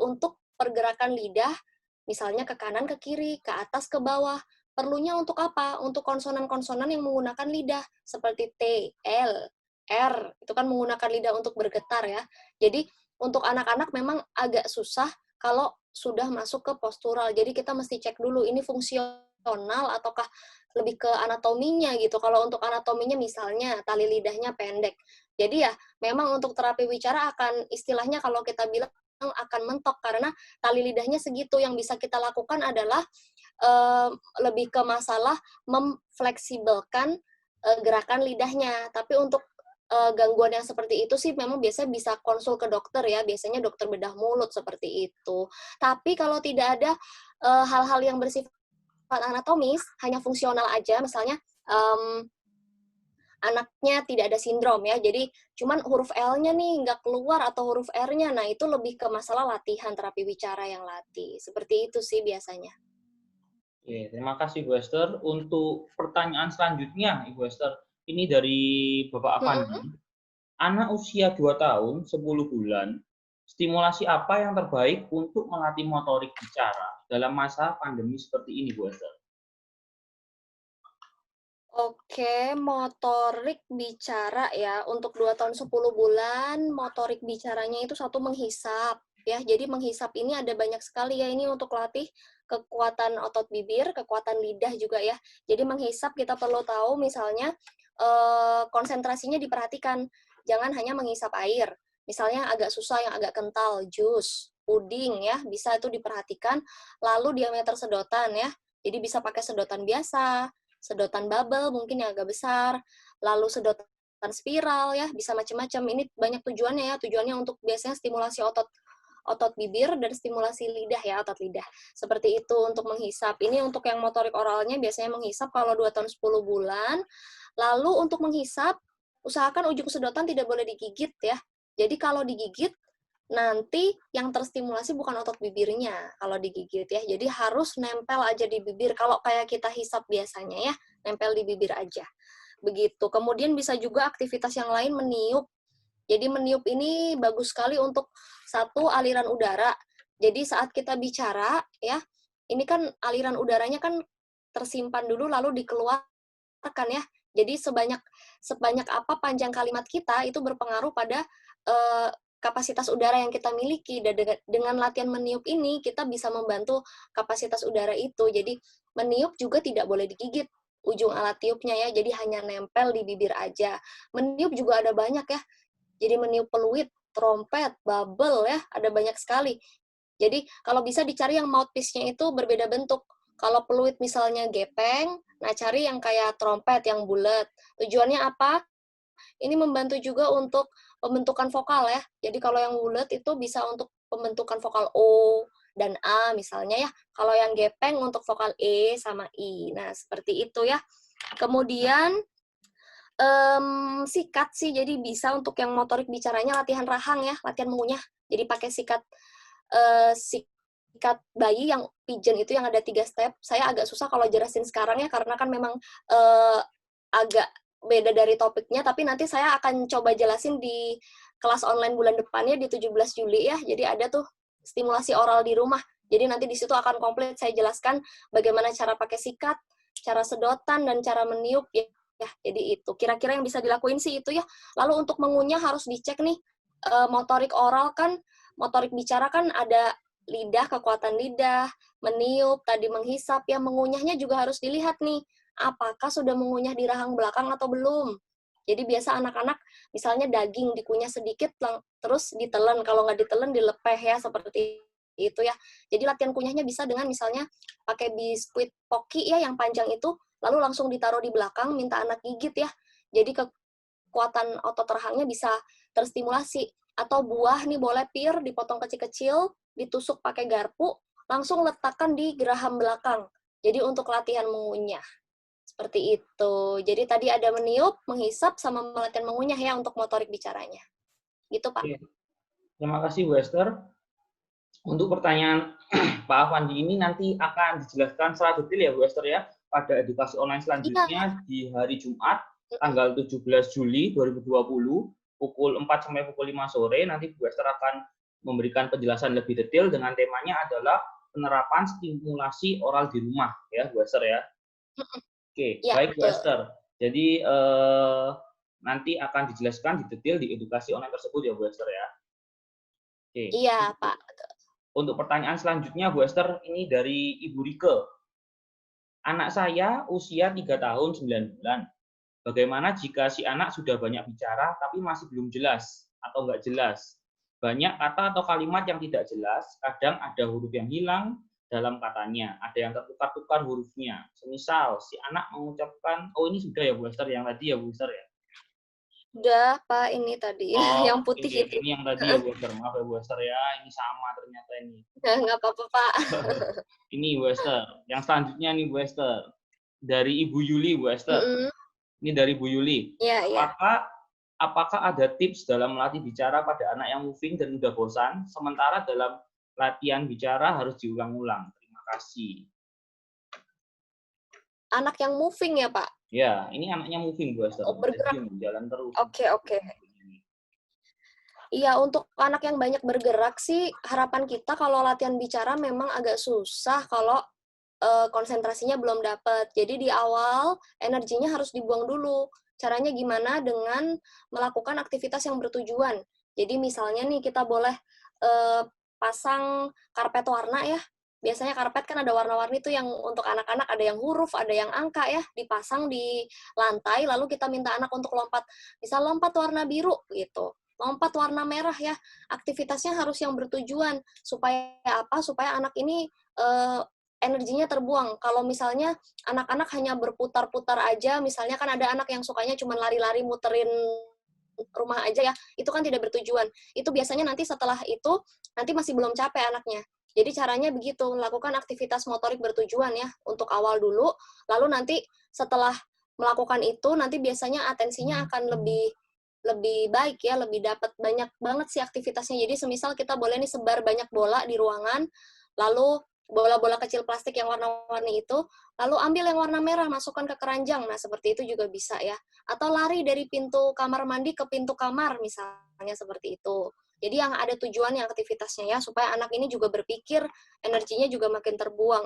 S2: untuk pergerakan lidah, misalnya ke kanan, ke kiri, ke atas, ke bawah. Perlunya untuk apa? Untuk konsonan-konsonan yang menggunakan lidah, seperti T, L, R, itu kan menggunakan lidah untuk bergetar ya. Jadi, untuk anak-anak memang agak susah kalau sudah masuk ke postural. Jadi, kita mesti cek dulu, ini fungsional ataukah lebih ke anatominya gitu. Kalau untuk anatominya misalnya, tali lidahnya pendek. Jadi ya, memang untuk terapi bicara akan, istilahnya kalau kita bilang, akan mentok, karena tali lidahnya segitu. Yang bisa kita lakukan adalah lebih ke masalah memfleksibelkan gerakan lidahnya. Tapi untuk gangguan yang seperti itu sih memang biasanya bisa konsul ke dokter ya, biasanya dokter bedah mulut seperti itu. Tapi kalau tidak ada hal-hal yang bersifat anatomis, hanya fungsional aja, misalnya anaknya tidak ada sindrom ya, jadi cuman huruf L-nya nih nggak keluar atau huruf R-nya, nah itu lebih ke masalah latihan terapi bicara yang latih. Seperti itu sih biasanya.
S1: Oke, terima kasih Bu Esther. Untuk pertanyaan selanjutnya, Ibu Esther, ini dari Bapak Afandi. Anak usia 2 tahun, 10 bulan, stimulasi apa yang terbaik untuk melatih motorik bicara dalam masa pandemi seperti ini, Bu Esther?
S2: Oke, motorik bicara ya, untuk 2 tahun 10 bulan, motorik bicaranya itu satu menghisap, ya. Jadi menghisap ini ada banyak sekali ya, ini untuk latih kekuatan otot bibir, kekuatan lidah juga ya. Jadi menghisap kita perlu tahu misalnya, konsentrasinya diperhatikan, jangan hanya menghisap air. Misalnya agak susah, yang agak kental, jus, puding ya, bisa itu diperhatikan. Lalu diameter sedotan ya, jadi bisa pakai sedotan biasa, sedotan bubble mungkin yang agak besar, lalu sedotan spiral ya, bisa macam-macam. Ini banyak tujuannya ya, tujuannya untuk biasanya stimulasi otot bibir dan stimulasi lidah ya, otot lidah. Seperti itu untuk menghisap. Ini untuk yang motorik oralnya biasanya menghisap kalau 2 tahun 10 bulan. Lalu untuk menghisap, usahakan ujung sedotan tidak boleh digigit ya. Jadi kalau digigit, nanti yang terstimulasi bukan otot bibirnya kalau digigit ya. Jadi harus nempel aja di bibir. Kalau kayak kita hisap biasanya ya, nempel di bibir aja. Begitu. Kemudian bisa juga aktivitas yang lain, meniup. Jadi meniup ini bagus sekali untuk satu, aliran udara. Jadi saat kita bicara ya, ini kan aliran udaranya kan tersimpan dulu lalu dikeluarkan ya. Jadi sebanyak apa panjang kalimat kita itu berpengaruh pada kapasitas udara yang kita miliki. Dan dengan latihan meniup ini kita bisa membantu kapasitas udara itu. Jadi meniup juga tidak boleh digigit ujung alat tiupnya ya, jadi hanya nempel di bibir aja. Meniup juga ada banyak ya. Jadi meniup peluit, trompet, bubble ya, ada banyak sekali. Jadi kalau bisa dicari yang mouthpiece-nya itu berbeda bentuk. Kalau peluit misalnya gepeng, nah cari yang kayak trompet yang bulat. Tujuannya apa? Ini membantu juga untuk pembentukan vokal ya. Jadi kalau yang bulat itu bisa untuk pembentukan vokal O dan A misalnya ya. Kalau yang gepeng untuk vokal E sama I. Nah, seperti itu ya. Kemudian sikat sih, jadi bisa untuk yang motorik bicaranya latihan rahang ya, latihan mengunyah. Jadi pakai sikat bayi yang pigeon itu yang ada 3 step. Saya agak susah kalau jelasin sekarang ya, karena kan memang agak beda dari topiknya, tapi nanti saya akan coba jelasin di kelas online bulan depannya di 17 Juli ya. Jadi ada tuh stimulasi oral di rumah. Jadi nanti di situ akan komplit saya jelaskan bagaimana cara pakai sikat, cara sedotan, dan cara meniup ya. Jadi itu kira-kira yang bisa dilakuin sih itu ya. Lalu untuk mengunyah harus dicek nih, motorik oral kan, motorik bicara kan ada lidah, kekuatan lidah, meniup, tadi menghisap ya, mengunyahnya juga harus dilihat nih, apakah sudah mengunyah di rahang belakang atau belum. Jadi biasa anak-anak misalnya daging dikunyah sedikit terus ditelan, kalau nggak ditelan dilepeh ya, seperti itu ya. Jadi latihan kunyahnya bisa dengan misalnya pakai biskuit poki ya yang panjang itu, lalu langsung ditaruh di belakang, minta anak gigit ya. Jadi kekuatan otot rahangnya bisa terstimulasi. Atau buah nih boleh dipotong kecil-kecil, ditusuk pakai garpu, langsung letakkan di geraham belakang. Jadi untuk latihan mengunyah. Seperti itu. Jadi tadi ada meniup, menghisap, sama latihan mengunyah ya untuk motorik bicaranya. Gitu, Pak.
S1: Oke. Terima kasih Bu Esther. Untuk pertanyaan Pak Afandi ini nanti akan dijelaskan secara detail ya Bu Esther ya pada edukasi online
S2: Iya.
S1: selanjutnya di hari Jumat tanggal 17 Juli 2020 pukul 4 sampai pukul 5 sore. Nanti Bu Esther akan memberikan penjelasan lebih detail dengan temanya adalah penerapan stimulasi oral di rumah ya Bu Esther ya. Oke,
S2: Ya,
S1: baik Bu
S2: betul.
S1: Esther. Jadi nanti akan dijelaskan di detail di edukasi online tersebut ya Bu Esther ya. Oke.
S2: Iya, Pak.
S1: Untuk pertanyaan selanjutnya Bu Esther ini dari Ibu Rike. Anak saya usia 3 tahun 9 bulan. Bagaimana jika si anak sudah banyak bicara tapi masih belum jelas atau nggak jelas? Banyak kata atau kalimat yang tidak jelas, kadang ada huruf yang hilang dalam katanya, ada yang tertukar-tukar hurufnya. Semisal si anak mengucapkan, oh ini sudah ya Bu Esther yang tadi ya Bu Esther ya?
S2: Udah, Pak, ini tadi
S1: Oh,
S2: yang putih itu.
S1: ini yang tadi ya Bu Esther. Maaf ya Bu Esther ya, ini sama ternyata ini.
S2: Nggak apa-apa, Pak.
S1: Ini Bu Esther. Yang selanjutnya nih Bu Esther. Dari Ibu Yuli Bu Esther. Ini dari Bu Yuli.
S2: Iya, iya.
S1: Apakah ada tips dalam melatih bicara pada anak yang moving dan mudah bosan, sementara dalam latihan bicara harus diulang-ulang? Terima kasih.
S2: Anak yang moving ya, Pak?
S1: Ya, ini anaknya moving Bu Esther.
S2: Oh, bergerak.
S1: Jalan terus.
S2: Oke. Iya, untuk anak yang banyak bergerak sih, harapan kita kalau latihan bicara memang agak susah kalau konsentrasinya belum dapat. Jadi di awal, energinya harus dibuang dulu. Caranya gimana? Dengan melakukan aktivitas yang bertujuan. Jadi misalnya nih, kita boleh pasang karpet warna ya. Biasanya karpet kan ada warna-warni tuh yang untuk anak-anak, ada yang huruf, ada yang angka ya, dipasang di lantai, lalu kita minta anak untuk lompat. Bisa lompat warna biru gitu. Lompat warna merah ya. Aktivitasnya harus yang bertujuan. Supaya apa? Supaya anak ini energinya terbuang. Kalau misalnya anak-anak hanya berputar-putar aja, misalnya kan ada anak yang sukanya cuma lari-lari muterin rumah aja ya, itu kan tidak bertujuan. Itu biasanya nanti setelah itu, nanti masih belum capek anaknya. Jadi caranya begitu, melakukan aktivitas motorik bertujuan ya, untuk awal dulu, lalu nanti setelah melakukan itu, nanti biasanya atensinya akan lebih baik ya, lebih dapat banyak banget sih aktivitasnya. Jadi semisal kita boleh nih sebar banyak bola di ruangan, lalu bola-bola kecil plastik yang warna-warni itu, lalu ambil yang warna merah, masukkan ke keranjang. Nah, seperti itu juga bisa ya. Atau lari dari pintu kamar mandi ke pintu kamar, misalnya seperti itu. Jadi yang ada tujuannya aktivitasnya ya, supaya anak ini juga berpikir, energinya juga makin terbuang.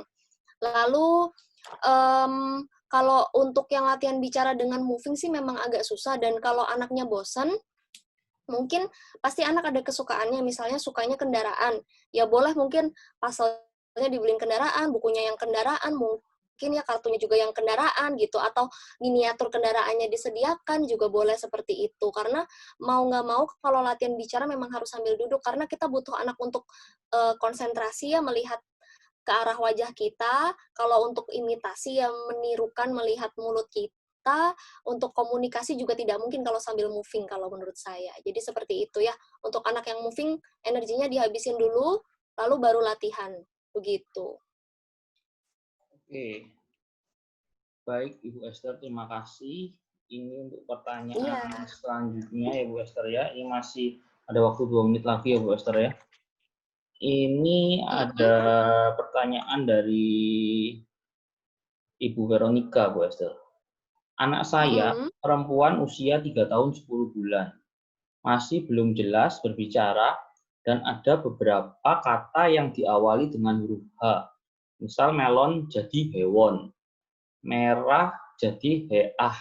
S2: Lalu, kalau untuk yang latihan bicara dengan moving sih memang agak susah, dan kalau anaknya bosan, mungkin pasti anak ada kesukaannya, misalnya sukanya kendaraan. Ya boleh mungkin pasalnya dibeliin kendaraan, bukunya yang kendaraan, mungkin ya kartunya juga yang kendaraan gitu, atau miniatur kendaraannya disediakan juga boleh seperti itu. Karena mau nggak mau kalau latihan bicara memang harus sambil duduk, karena kita butuh anak untuk konsentrasi ya, melihat ke arah wajah kita. Kalau untuk imitasi yang menirukan melihat mulut kita, untuk komunikasi juga tidak mungkin kalau sambil moving kalau menurut saya. Jadi seperti itu ya. Untuk anak yang moving, energinya dihabisin dulu, lalu baru latihan. Begitu.
S1: Oke. Baik Ibu Esther, terima kasih. Ini untuk
S2: Iya.
S1: pertanyaan selanjutnya ya Bu Esther ya. Ini masih ada waktu 2 menit lagi ya Bu Esther ya. Ini ada pertanyaan dari Ibu Veronica, Bu Esther. Anak saya perempuan usia 3 tahun 10 bulan. Masih belum jelas berbicara dan ada beberapa kata yang diawali dengan huruf H. Misal melon jadi hewon, merah jadi heah,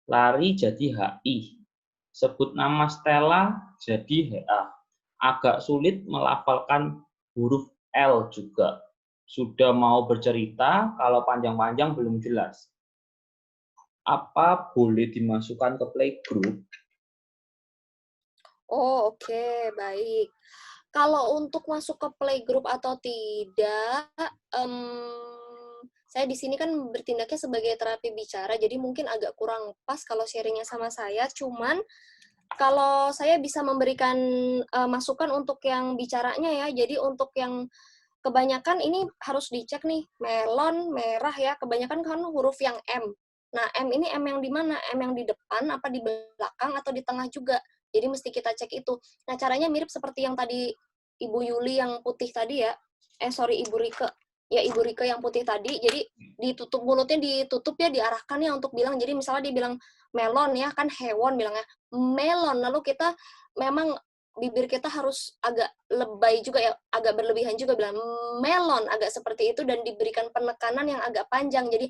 S1: lari jadi hi, sebut nama Stella jadi heah. Agak sulit melafalkan huruf L juga. Sudah mau bercerita, kalau panjang-panjang belum jelas. Apa boleh dimasukkan ke playgroup?
S2: Oh, oke, baik. Kalau untuk masuk ke playgroup atau tidak, Saya di sini kan bertindaknya sebagai terapi bicara, jadi mungkin agak kurang pas kalau sharingnya sama saya. Cuman kalau saya bisa memberikan masukan untuk yang bicaranya ya. Jadi untuk yang kebanyakan ini harus dicek nih, melon, merah ya, kebanyakan kan huruf yang M. Nah, M ini M yang di mana? M yang di depan, apa di belakang, atau di tengah juga. Jadi mesti kita cek itu. Nah, caranya mirip seperti yang tadi Ibu Yuli yang putih tadi ya. Sorry, Ibu Rike. Ya, Ibu Rike yang putih tadi. Jadi ditutup mulutnya, ditutup ya, diarahkan ya untuk bilang. Jadi misalnya dia bilang melon ya, kan hewan bilangnya. Melon. Lalu kita memang bibir kita harus agak lebay juga ya, agak berlebihan juga bilang melon, agak seperti itu, dan diberikan penekanan yang agak panjang, jadi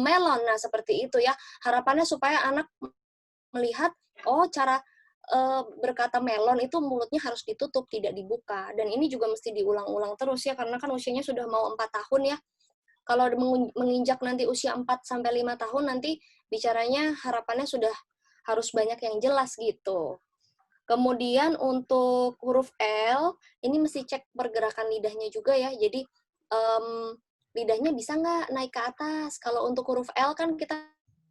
S2: melon. Nah, seperti itu ya. Harapannya supaya anak melihat, oh cara berkata melon itu mulutnya harus ditutup, tidak dibuka. Dan ini juga mesti diulang-ulang terus ya, karena kan usianya sudah mau 4 tahun ya. Kalau menginjak nanti usia 4-5 tahun, nanti bicaranya harapannya sudah harus banyak yang jelas gitu. Kemudian untuk huruf L, ini mesti cek pergerakan lidahnya juga ya. Jadi lidahnya bisa nggak naik ke atas. Kalau untuk huruf L kan kita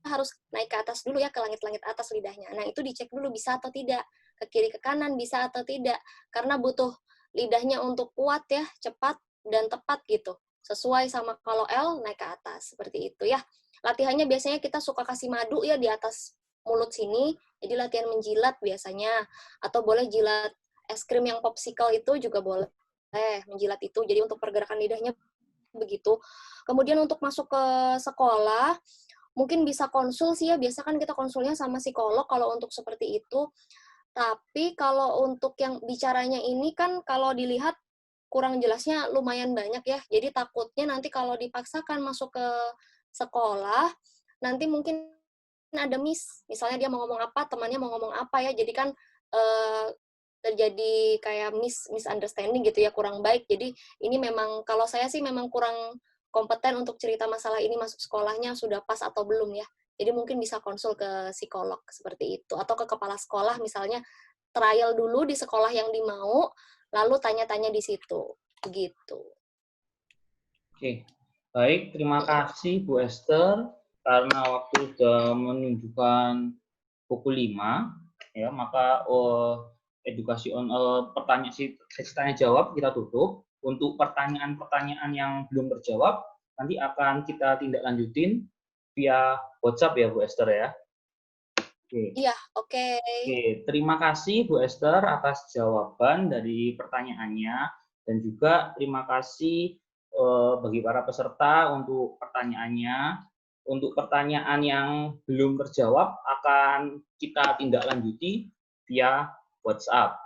S2: harus naik ke atas dulu ya, ke langit-langit atas lidahnya. Nah, itu dicek dulu bisa atau tidak. Ke kiri ke kanan bisa atau tidak. Karena butuh lidahnya untuk kuat ya, cepat dan tepat gitu. Sesuai sama kalau L naik ke atas, seperti itu ya. Latihannya biasanya kita suka kasih madu ya di atas mulut sini, jadi latihan menjilat biasanya, atau boleh jilat es krim yang popsicle itu juga boleh menjilat itu, jadi untuk pergerakan lidahnya begitu. Kemudian untuk masuk ke sekolah, mungkin bisa konsul sih ya, biasa kan kita konsulnya sama psikolog kalau untuk seperti itu. Tapi kalau untuk yang bicaranya ini kan kalau dilihat kurang jelasnya lumayan banyak ya, jadi takutnya nanti kalau dipaksakan masuk ke sekolah, nanti mungkin ada misalnya dia mau ngomong apa, temannya mau ngomong apa ya, jadi kan terjadi kayak misunderstanding gitu ya, kurang baik. Jadi ini memang kalau saya sih memang kurang kompeten untuk cerita masalah ini masuk sekolahnya sudah pas atau belum ya. Jadi mungkin bisa konsul ke psikolog seperti itu, atau ke kepala sekolah misalnya, trial dulu di sekolah yang dimau, lalu tanya-tanya di situ, begitu.
S1: Oke, baik. Terima kasih Bu Esther. Karena waktu sudah menunjukkan pukul 5, ya, maka edukasi pertanyaan sesi tanya jawab kita tutup. Untuk pertanyaan-pertanyaan yang belum terjawab, nanti akan kita tindak lanjutin via WhatsApp ya Bu Esther ya. Oke.
S2: Iya, oke.
S1: Oke, terima kasih Bu Esther atas jawaban dari pertanyaannya, dan juga terima kasih bagi para peserta untuk pertanyaannya. Untuk pertanyaan yang belum terjawab akan kita tindak lanjuti via WhatsApp.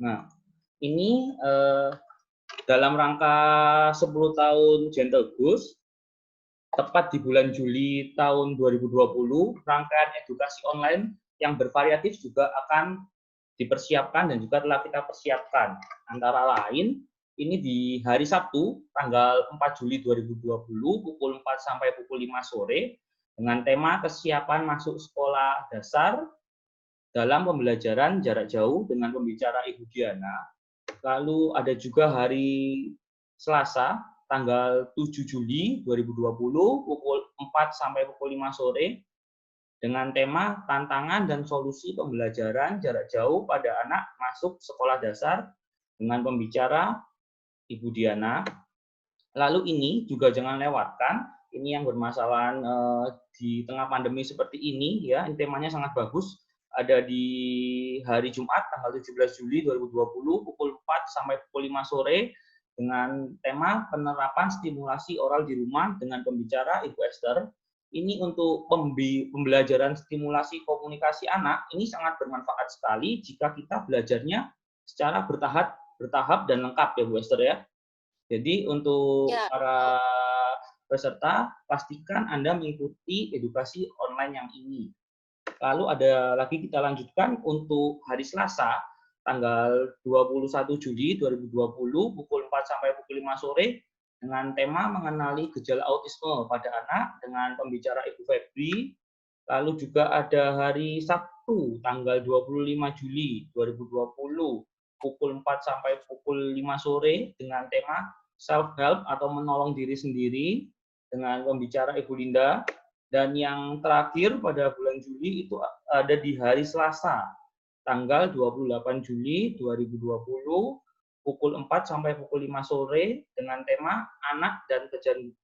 S1: Nah, ini dalam rangka 10 tahun Gentle Goose, tepat di bulan Juli tahun 2020, rangkaian edukasi online yang bervariatif juga akan dipersiapkan dan juga telah kita persiapkan. Antara lain, ini di hari Sabtu, tanggal 4 Juli 2020, pukul 4 sampai pukul 5 sore, dengan tema kesiapan masuk sekolah dasar dalam pembelajaran jarak jauh dengan pembicara Ibu Diana. Lalu ada juga hari Selasa, tanggal 7 Juli 2020, pukul 4 sampai pukul 5 sore, dengan tema tantangan dan solusi pembelajaran jarak jauh pada anak masuk sekolah dasar dengan pembicara Ibu Diana. Lalu ini juga jangan lewatkan, ini yang bermasalahan di tengah pandemi seperti ini ya, ini temanya sangat bagus. Ada di hari Jumat tanggal 17 Juli 2020 pukul 4 sampai pukul 5 sore dengan tema penerapan stimulasi oral di rumah dengan pembicara Ibu Esther. Ini untuk pembelajaran stimulasi komunikasi anak, ini sangat bermanfaat sekali jika kita belajarnya secara bertahap dan lengkap ya Bu Esther ya. Jadi untuk para peserta, pastikan Anda mengikuti edukasi online yang ini. Lalu ada lagi kita lanjutkan untuk hari Selasa, tanggal 21 Juli 2020, pukul 4 sampai pukul 5 sore, dengan tema mengenali gejala autisme pada anak dengan pembicara Ibu Febri. Lalu juga ada hari Sabtu, tanggal 25 Juli 2020, pukul 4 sampai pukul 5 sore, dengan tema self-help atau menolong diri sendiri, dengan pembicara Ibu Linda. Dan yang terakhir pada bulan Juli itu ada di hari Selasa, tanggal 28 Juli 2020, pukul 4 sampai pukul 5 sore dengan tema Anak dan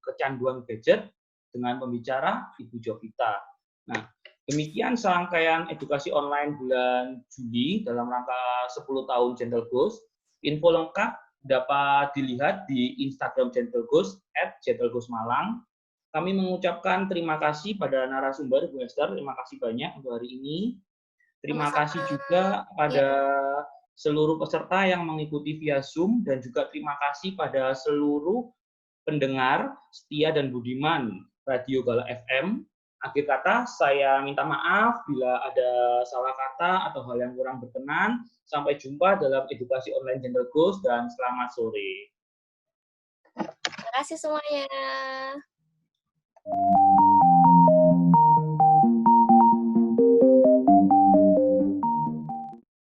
S1: Kecanduan Gadget dengan pembicara Ibu Jovita. Nah, demikian serangkaian edukasi online bulan Juli dalam rangka 10 tahun Gentle Ghost. Info lengkap dapat dilihat di Instagram Gentle Ghost @gentleghostmalang. Kami mengucapkan terima kasih pada narasumber Bu Esther, terima kasih banyak untuk hari ini. Terima
S2: Sama-sama.
S1: kasih juga pada seluruh peserta yang mengikuti via Zoom, dan juga terima kasih pada seluruh pendengar setia dan budiman Radio Gala FM. Akhir kata, saya minta maaf bila ada salah kata atau hal yang kurang berkenan. Sampai jumpa dalam edukasi online Gentle Ghost dan selamat sore.
S2: Terima kasih semuanya.